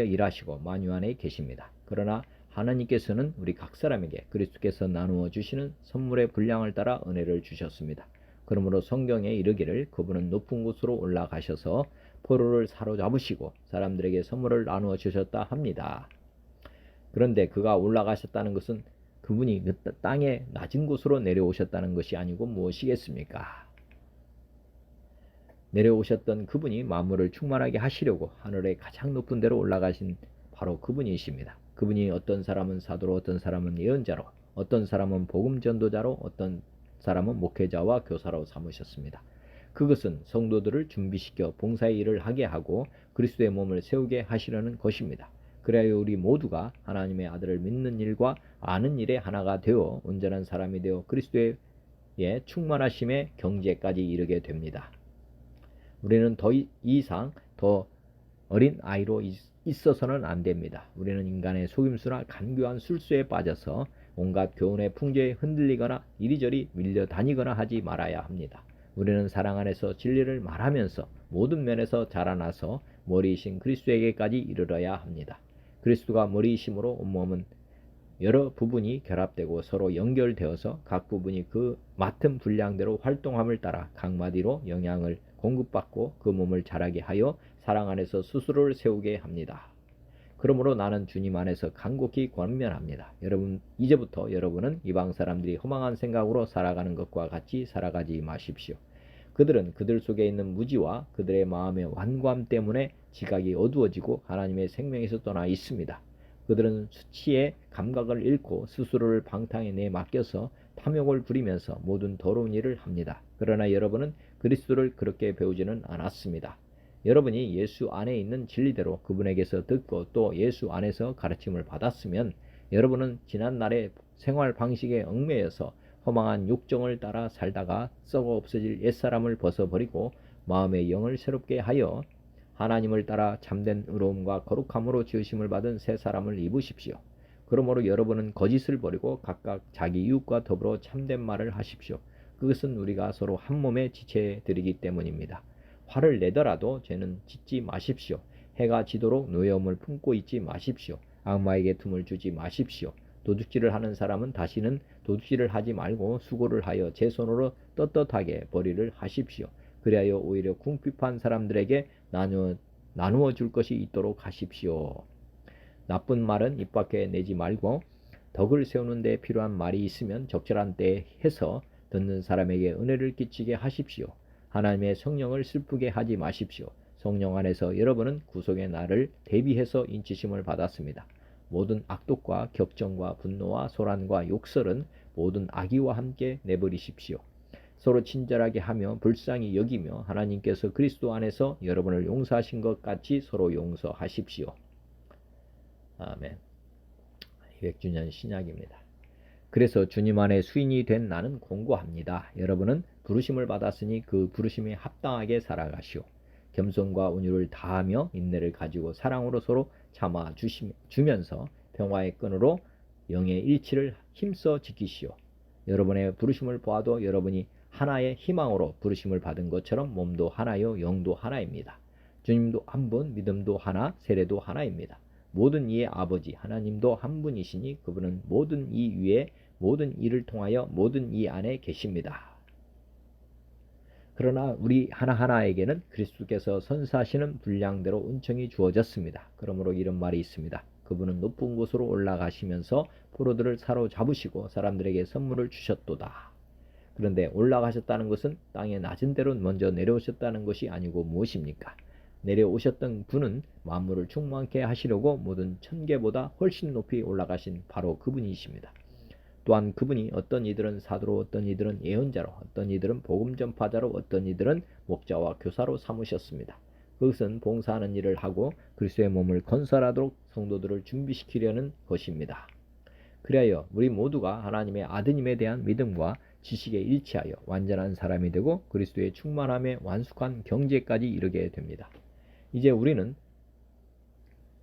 일하시고 만유 안에 계십니다. 그러나 하나님께서는 우리 각 사람에게 그리스도께서 나누어 주시는 선물의 분량을 따라 은혜를 주셨습니다. 그러므로 성경에 이르기를 그분은 높은 곳으로 올라가셔서 포로를 사로잡으시고 사람들에게 선물을 나누어 주셨다 합니다. 그런데 그가 올라가셨다는 것은 그분이 땅의 낮은 곳으로 내려오셨다는 것이 아니고 무엇이겠습니까? 내려오셨던 그분이 만물을 충만하게 하시려고 하늘의 가장 높은 데로 올라가신 바로 그분이십니다. 그분이 어떤 사람은 사도로, 어떤 사람은 예언자로, 어떤 사람은 복음 전도자로, 어떤 사람은 목회자와 교사로 삼으셨습니다. 그것은 성도들을 준비시켜 봉사의 일을 하게 하고 그리스도의 몸을 세우게 하시려는 것입니다. 그래야 우리 모두가 하나님의 아들을 믿는 일과 아는 일에 하나가 되어 온전한 사람이 되어 그리스도의 충만하심의 경지에까지 이르게 됩니다. 우리는 더 이상 더 어린 아이로 있어서는 안 됩니다. 우리는 인간의 속임수나 간교한 술수에 빠져서 온갖 교훈의 풍조에 흔들리거나 이리저리 밀려다니거나 하지 말아야 합니다. 우리는 사랑 안에서 진리를 말하면서 모든 면에서 자라나서 머리이신 그리스도에게까지 이르러야 합니다. 그리스도가 머리이심으로 온몸은 여러 부분이 결합되고 서로 연결되어서 각 부분이 그 맡은 분량대로 활동함을 따라 각 마디로 영향을 공급받고 그 몸을 자라게 하여 사랑 안에서 스스로를 세우게 합니다. 그러므로 나는 주님 안에서 간곡히 권면합니다. 이제부터 여러분은 이방 사람들이 허망한 생각으로 살아가는 것과 같이 살아가지 마십시오. 그들은 그들 속에 있는 무지와 그들의 마음의 완고함 때문에 지각이 어두워지고 하나님의 생명에서 떠나 있습니다. 그들은 수치의 감각을 잃고 스스로를 방탕에 내맡겨서 탐욕을 부리면서 모든 더러운 일을 합니다. 그러나 여러분은 그리스도를 그렇게 배우지는 않았습니다. 여러분이 예수 안에 있는 진리대로 그분에게서 듣고 또 예수 안에서 가르침을 받았으면 여러분은 지난날의 생활 방식에 얽매여서 허망한 욕정을 따라 살다가 썩어 없어질 옛사람을 벗어버리고 마음의 영을 새롭게 하여 하나님을 따라 참된 의로움과 거룩함으로 지으심을 받은 새 사람을 입으십시오. 그러므로 여러분은 거짓을 버리고 각각 자기 이웃과 더불어 참된 말을 하십시오. 그것은 우리가 서로 한 몸에 지체해 드리기 때문입니다. 화를 내더라도 죄는 짓지 마십시오. 해가 지도록 노여움을 품고 있지 마십시오. 악마에게 틈을 주지 마십시오. 도둑질을 하는 사람은 다시는 도둑질을 하지 말고 수고를 하여 제 손으로 떳떳하게 벌이를 하십시오. 그리하여 오히려 궁핍한 사람들에게 나누어 줄 것이 있도록 하십시오. 나쁜 말은 입 밖에 내지 말고 덕을 세우는 데 필요한 말이 있으면 적절한 때에 해서 듣는 사람에게 은혜를 끼치게 하십시오. 하나님의 성령을 슬프게 하지 마십시오. 성령 안에서 여러분은 구속의 날을 대비해서 인치심을 받았습니다. 모든 악독과 격정과 분노와 소란과 욕설은 모든 악의와 함께 내버리십시오. 서로 친절하게 하며 불쌍히 여기며 하나님께서 그리스도 안에서 여러분을 용서하신 것 같이 서로 용서하십시오. 아멘. 200주년 신약입니다. 그래서 주님 안에 수인이 된 나는 공고합니다. 여러분은 부르심을 받았으니 그 부르심에 합당하게 살아가시오. 겸손과 온유를 다하며 인내를 가지고 사랑으로 서로 참아 주면서 평화의 끈으로 영의 일치를 힘써 지키시오. 여러분의 부르심을 보아도 여러분이 하나의 희망으로 부르심을 받은 것처럼 몸도 하나요 영도 하나입니다. 주님도 한 분, 믿음도 하나, 세례도 하나입니다. 모든 이의 아버지 하나님도 한 분이시니 그분은 모든 이 위에 모든 이를 통하여 모든 이 안에 계십니다. 그러나 우리 하나하나에게는 그리스도께서 선사하시는 분량대로 은총이 주어졌습니다. 그러므로 이런 말이 있습니다. 그분은 높은 곳으로 올라가시면서 포로들을 사로잡으시고 사람들에게 선물을 주셨도다. 그런데 올라가셨다는 것은 땅의 낮은 데로 먼저 내려오셨다는 것이 아니고 무엇입니까? 내려오셨던 분은 만물을 충만케 하시려고 모든 천계보다 훨씬 높이 올라가신 바로 그분이십니다. 또한 그분이 어떤 이들은 사도로, 어떤 이들은 예언자로, 어떤 이들은 복음 전파자로, 어떤 이들은 목자와 교사로 삼으셨습니다. 그것은 봉사하는 일을 하고 그리스도의 몸을 건설하도록 성도들을 준비시키려는 것입니다. 그리하여 우리 모두가 하나님의 아드님에 대한 믿음과 지식에 일치하여 완전한 사람이 되고 그리스도의 충만함에 완숙한 경지까지 이르게 됩니다. 이제 우리는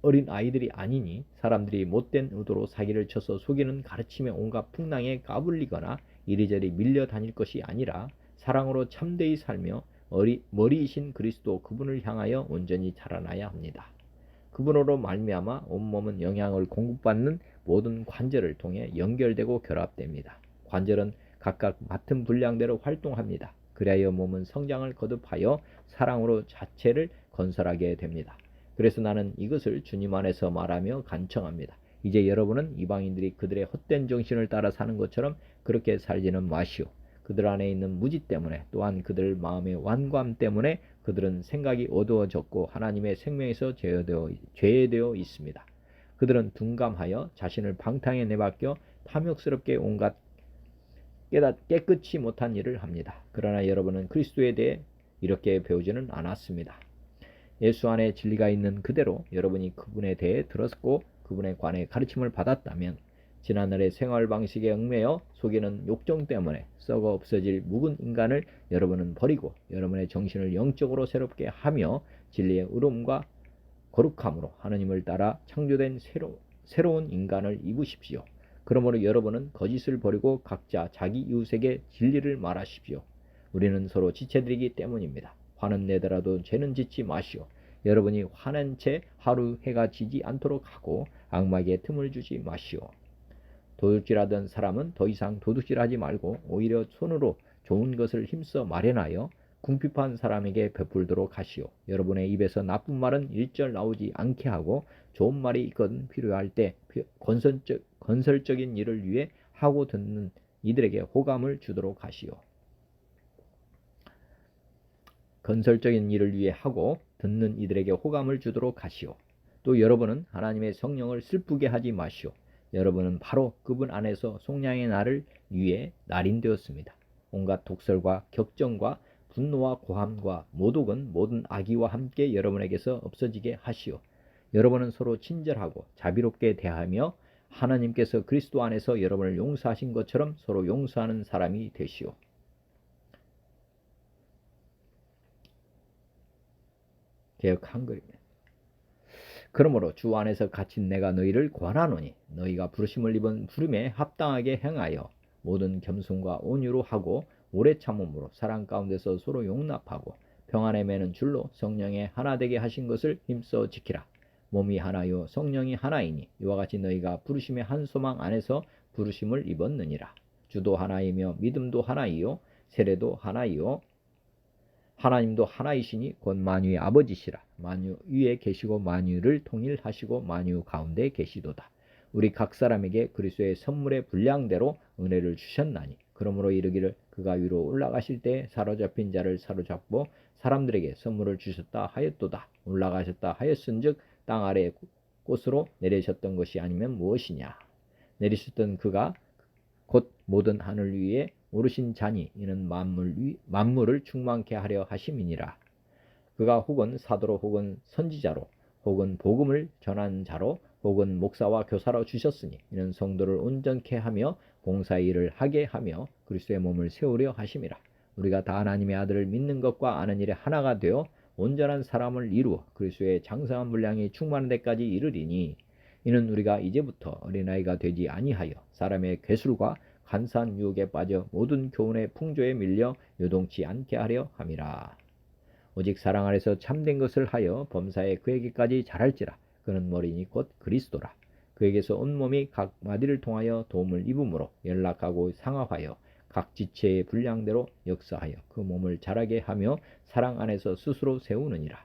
어린 아이들이 아니니 사람들이 못된 의도로 사기를 쳐서 속이는 가르침의 온갖 풍랑에 까불리거나 이리저리 밀려 다닐 것이 아니라 사랑으로 참되이 살며 머리이신 그리스도 그분을 향하여 온전히 자라나야 합니다. 그분으로 말미암아 온몸은 영양을 공급받는 모든 관절을 통해 연결되고 결합됩니다. 관절은 각각 맡은 분량대로 활동합니다. 그리하여 몸은 성장을 거듭하여 사랑으로 자체를 건설하게 됩니다. 그래서 나는 이것을 주님 안에서 말하며 간청합니다. 이제 여러분은 이방인들이 그들의 헛된 정신을 따라 사는 것처럼 그렇게 살지는 마시오. 그들 안에 있는 무지 때문에 또한 그들 마음의 완고함 때문에 그들은 생각이 어두워졌고 하나님의 생명에서 제외되어 있습니다. 그들은 둔감하여 자신을 방탕에 내맡겨 탐욕스럽게 온갖 깨끗이 못한 일을 합니다. 그러나 여러분은 그리스도에 대해 이렇게 배우지는 않았습니다. 예수 안에 진리가 있는 그대로 여러분이 그분에 대해 들었고 그분에 관해 가르침을 받았다면 지난날의 생활 방식에 얽매여 속이는 욕정 때문에 썩어 없어질 묵은 인간을 여러분은 버리고 여러분의 정신을 영적으로 새롭게 하며 진리의 의로움과 거룩함으로 하느님을 따라 창조된 새로운 인간을 입으십시오. 그러므로 여러분은 거짓을 버리고 각자 자기 이웃에게 진리를 말하십시오. 우리는 서로 지체드리기 때문입니다. 화는 내더라도 죄는 짓지 마시오. 여러분이 화낸 채 하루 해가 지지 않도록 하고 악마에게 틈을 주지 마시오. 도둑질하던 사람은 더 이상 도둑질하지 말고 오히려 손으로 좋은 것을 힘써 마련하여 궁핍한 사람에게 베풀도록 하시오. 여러분의 입에서 나쁜 말은 일절 나오지 않게 하고 좋은 말이 있거든 필요할 때 건설적인 일을 위해 하고 듣는 이들에게 호감을 주도록 하시오. 건설적인 일을 위해 하고 듣는 이들에게 호감을 주도록 하시오. 또 여러분은 하나님의 성령을 슬프게 하지 마시오. 여러분은 바로 그분 안에서 속량의 날을 위해 날인되었습니다. 온갖 독설과 격정과 분노와 고함과 모독은 모든 악의와 함께 여러분에게서 없어지게 하시오. 여러분은 서로 친절하고 자비롭게 대하며 하나님께서 그리스도 안에서 여러분을 용서하신 것처럼 서로 용서하는 사람이 되시오. 개역 한글입니다. 그러므로 주 안에서 갇힌 내가 너희를 권하노니 너희가 부르심을 입은 부름에 합당하게 행하여 모든 겸손과 온유로 하고 오래 참음으로 사랑 가운데서 서로 용납하고 평안에 매는 줄로 성령의 하나 되게 하신 것을 힘써 지키라. 몸이 하나요 성령이 하나이니 이와 같이 너희가 부르심의 한 소망 안에서 부르심을 입었느니라. 주도 하나이며 믿음도 하나이요 세례도 하나이요 하나님도 하나이시니 곧 만유의 아버지시라. 만유 위에 계시고 만유를 통일하시고 만유 가운데 계시도다. 우리 각 사람에게 그리스도의 선물의 분량대로 은혜를 주셨나니 그러므로 이르기를 그가 위로 올라가실 때 사로잡힌 자를 사로잡고 사람들에게 선물을 주셨다 하였도다. 올라가셨다 하였은즉 땅 아래의 곳으로 내리셨던 것이 아니면 무엇이냐. 내리셨던 그가 곧 모든 하늘 위에 오르신 자니 이는 만물을 충만케 하려 하심이니라. 그가 혹은 사도로 혹은 선지자로 혹은 복음을 전하는 자로 혹은 목사와 교사로 주셨으니 이는 성도를 온전케 하며 봉사의 일을 하게 하며 그리스도의 몸을 세우려 하심이라. 우리가 다 하나님의 아들을 믿는 것과 아는 일에 하나가 되어 온전한 사람을 이루어 그리스도의 장성한 분량이 충만한 데까지 이르리니 이는 우리가 이제부터 어린아이가 되지 아니하여 사람의 괴술과 간사한 유혹에 빠져 모든 교훈의 풍조에 밀려 요동치 않게 하려 함이라. 오직 사랑 안에서 참된 것을 하여 범사에 그에게까지 자랄지라. 그는 머리니 곧 그리스도라. 그에게서 온몸이 각 마디를 통하여 도움을 입음으로 연락하고 상하하여 각 지체의 분량대로 역사하여 그 몸을 자라게 하며 사랑 안에서 스스로 세우느니라.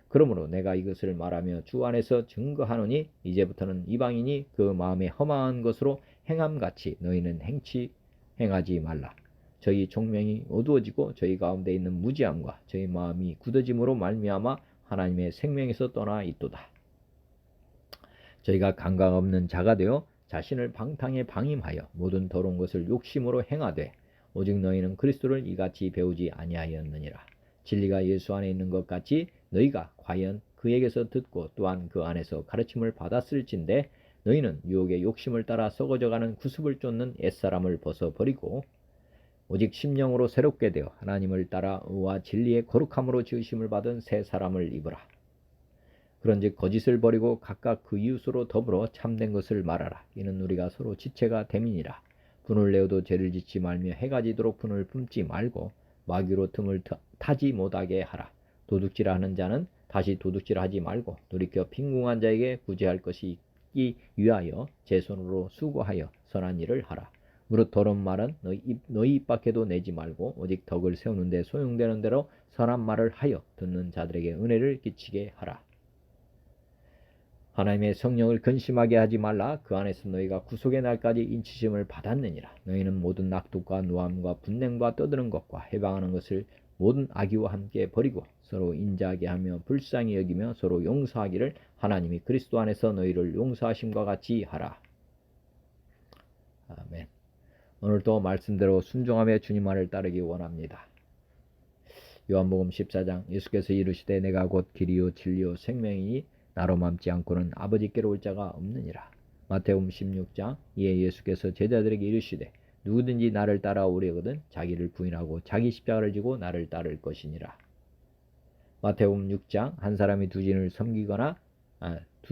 그러므로 내가 이것을 말하며 주 안에서 증거하노니 이제부터는 이방인이 그 마음에 허망한 것으로 행함같이 너희는 행하지 말라. 저희 총명이 어두워지고 저희 가운데 있는 무지함과 저희 마음이 굳어짐으로 말미암아 하나님의 생명에서 떠나 있도다. 저희가 감각 없는 자가 되어 자신을 방탕에 방임하여 모든 더러운 것을 욕심으로 행하되 오직 너희는 그리스도를 이같이 배우지 아니하였느니라. 진리가 예수 안에 있는 것 같이 너희가 과연 그에게서 듣고 또한 그 안에서 가르침을 받았을진데 너희는 유혹의 욕심을 따라 썩어져가는 구습을 쫓는 옛사람을 벗어버리고 오직 심령으로 새롭게 되어 하나님을 따라 의와 진리의 거룩함으로 지으심을 받은 새 사람을 입으라. 그런즉 거짓을 버리고 각각 그 이웃으로 더불어 참된 것을 말하라. 이는 우리가 서로 지체가 됨이니라. 분을 내어도 죄를 짓지 말며 해가 지도록 분을 품지 말고 마귀로 틈을 타지 못하게 하라. 도둑질하는 자는 다시 도둑질하지 말고 돌이켜 빈궁한 자에게 구제할 것이 있기 위하여 제 손으로 수고하여 선한 일을 하라. 무릇 더러운 말은 너희 입 밖에도 내지 말고 오직 덕을 세우는 데 소용되는 대로 선한 말을 하여 듣는 자들에게 은혜를 끼치게 하라. 하나님의 성령을 근심하게 하지 말라. 그 안에서 너희가 구속의 날까지 인치심을 받았느니라. 너희는 모든 낙독과 노함과 분냄과 떠드는 것과 해방하는 것을 모든 악의와 함께 버리고 서로 인자하게 하며 불쌍히 여기며 서로 용서하기를 하나님이 그리스도 안에서 너희를 용서하심과 같이 하라. 아멘. 오늘도 말씀대로 순종하며 주님 안을 따르기 원합니다. 요한복음 14장 예수께서 이르시되 내가 곧 길이요 진리요 생명이니 나로 맘지 않고는 아버지께로 올 자가 없느니라. 마태복음 16장 이에 예수께서 제자들에게 이르시되 누구든지 나를 따라오려거든 자기를 부인하고 자기 십자가를 지고 나를 따를 것이니라. 마태복음 6장 한 사람이 두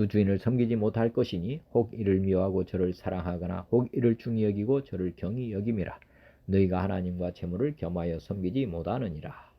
주인을 섬기지 못할 것이니 혹 이를 미워하고 저를 사랑하거나 혹 이를 중히 여기고 저를 경히 여김이라. 너희가 하나님과 재물을 겸하여 섬기지 못하느니라.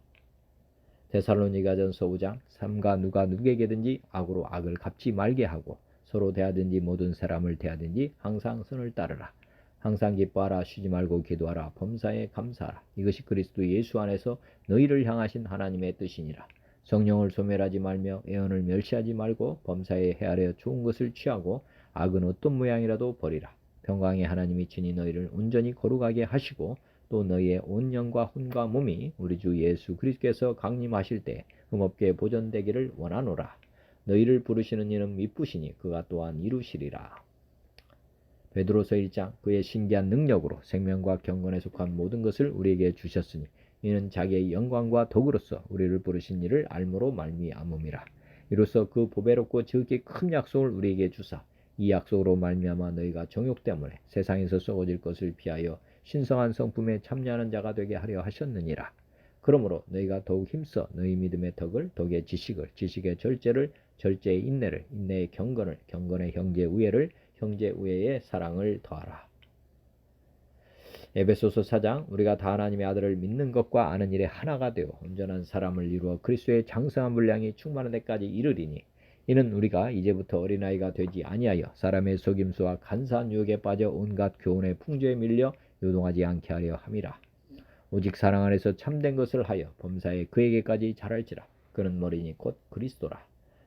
데살로니가전서 5장 삼가 누가 누구에게든지 악으로 악을 갚지 말게 하고 서로 대하든지 모든 사람을 대하든지 항상 선을 따르라. 항상 기뻐하라. 쉬지 말고 기도하라. 범사에 감사하라. 이것이 그리스도 예수 안에서 너희를 향하신 하나님의 뜻이니라. 성령을 소멸하지 말며 애언을 멸시하지 말고 범사에 헤아려 좋은 것을 취하고 악은 어떤 모양이라도 버리라. 평강의 하나님이 친히 너희를 온전히 거룩하게 하시고 또 너희의 온 영과 혼과 몸이 우리 주 예수 그리스도께서 강림하실 때 흠없게 보존되기를 원하노라. 너희를 부르시는 이는 미쁘시니 그가 또한 이루시리라. 베드로서 1장 그의 신기한 능력으로 생명과 경건에 속한 모든 것을 우리에게 주셨으니 이는 자기의 영광과 덕으로서 우리를 부르신 이를 알므로 말미암음이라. 이로써 그 보배롭고 지극히 큰 약속을 우리에게 주사 이 약속으로 말미암아 너희가 정욕 때문에 세상에서 썩어질 것을 피하여 신성한 성품에 참여하는 자가 되게 하려 하셨느니라. 그러므로 너희가 더욱 힘써 너희 믿음의 덕을, 덕의 지식을, 지식의 절제를, 절제의 인내를, 인내의 경건을, 경건의 형제 우애를, 형제 우애의 사랑을 더하라. 에베소서 4장 우리가 다 하나님의 아들을 믿는 것과 아는 일에 하나가 되어 온전한 사람을 이루어 그리스도의 장성한 분량이 충만한 데까지 이르리니 이는 우리가 이제부터 어린아이가 되지 아니하여 사람의 속임수와 간사한 유혹에 빠져 온갖 교훈의 풍조에 밀려 요동하지 않게 하려 함이라. 오직 사랑 안에서 참된 것을 하여 범사에 그에게까지 자랄지라. 그는 머리니 곧 그리스도라.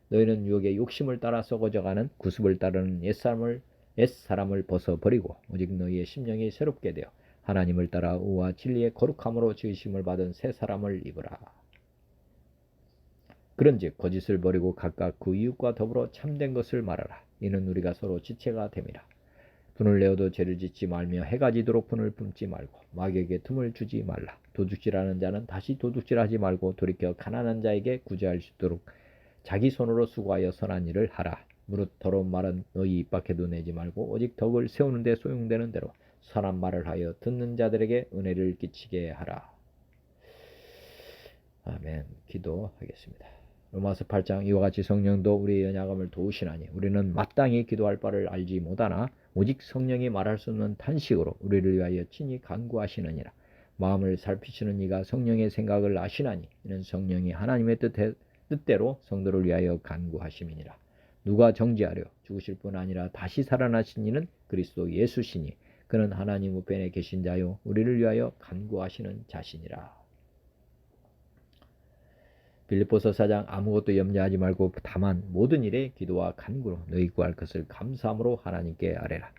너희는 유혹의 욕심을 따라 썩어져가는 구습을 따르는 옛사람을 벗어버리고 오직 너희의 심령이 새롭게 되어 하나님을 따라 의와 진리의 거룩함으로 지으심을 받은 새 사람을 입으라. 그런즉 거짓을 버리고 각각 그 이웃과 더불어 참된 것을 말하라. 이는 우리가 서로 지체가 됨이라. 분을 내어도 죄를 짓지 말며 해가 지도록 분을 뿜지 말고 마귀에게 틈을 주지 말라. 도둑질하는 자는 다시 도둑질하지 말고 돌이켜 가난한 자에게 구제할 수 있도록 자기 손으로 수고하여 선한 일을 하라. 무릇 더러운 말은 너희 입 밖에도 내지 말고 오직 덕을 세우는 데 소용되는 대로 선한 말을 하여 듣는 자들에게 은혜를 끼치게 하라. 아멘. 기도하겠습니다. 로마서 8장 이와 같이 성령도 우리의 연약함을 도우시나니 우리는 마땅히 기도할 바를 알지 못하나 오직 성령이 말할 수 없는 탄식으로 우리를 위하여 친히 간구하시느니라. 마음을 살피시는 이가 성령의 생각을 아시나니 이는 성령이 하나님의 뜻대로 성도를 위하여 간구하심이니라. 누가 정죄하려 죽으실 뿐 아니라 다시 살아나신 이는 그리스도 예수시니 그는 하나님 우편에 계신 자요 우리를 위하여 간구하시는 자시니라. 빌립보서 4장 아무것도 염려하지 말고 다만 모든 일에 기도와 간구로 너희 구할 것을 감사함으로 하나님께 아뢰라.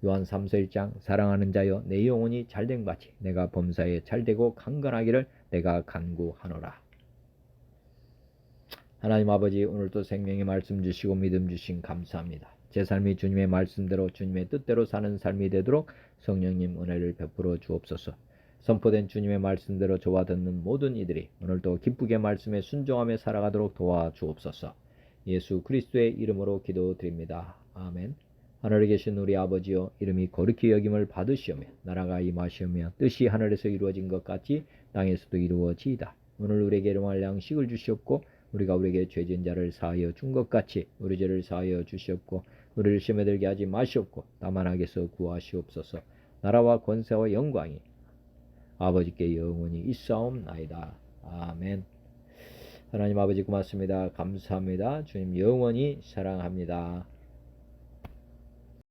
요한 3서 1장 사랑하는 자여 내 영혼이 잘된 같이 내가 범사에 잘되고 강건하기를 내가 간구하노라. 하나님 아버지 오늘도 생명의 말씀 주시고 믿음 주신 감사합니다. 제 삶이 주님의 말씀대로 주님의 뜻대로 사는 삶이 되도록 성령님 은혜를 베풀어 주옵소서. 선포된 주님의 말씀대로 저와 듣는 모든 이들이 오늘도 기쁘게 말씀에 순종하며 살아가도록 도와주옵소서. 예수 그리스도의 이름으로 기도드립니다. 아멘. 하늘에 계신 우리 아버지여 이름이 거룩히 여김을 받으시오며 나라가 임하시오며 뜻이 하늘에서 이루어진 것 같이 땅에서도 이루어지이다. 오늘 우리에게 일용할 양식을 주시옵고 우리가 우리에게 죄진 자를 사하여 준 것 같이 우리 죄를 사하여 주시옵고 우리를 시험에 들게 하지 마시옵고 다만 악에서 구하시옵소서. 나라와 권세와 영광이 아버지께 영원히 있사옵나이다. 아멘. 하나님 아버지 고맙습니다. 감사합니다. 주님 영원히 사랑합니다.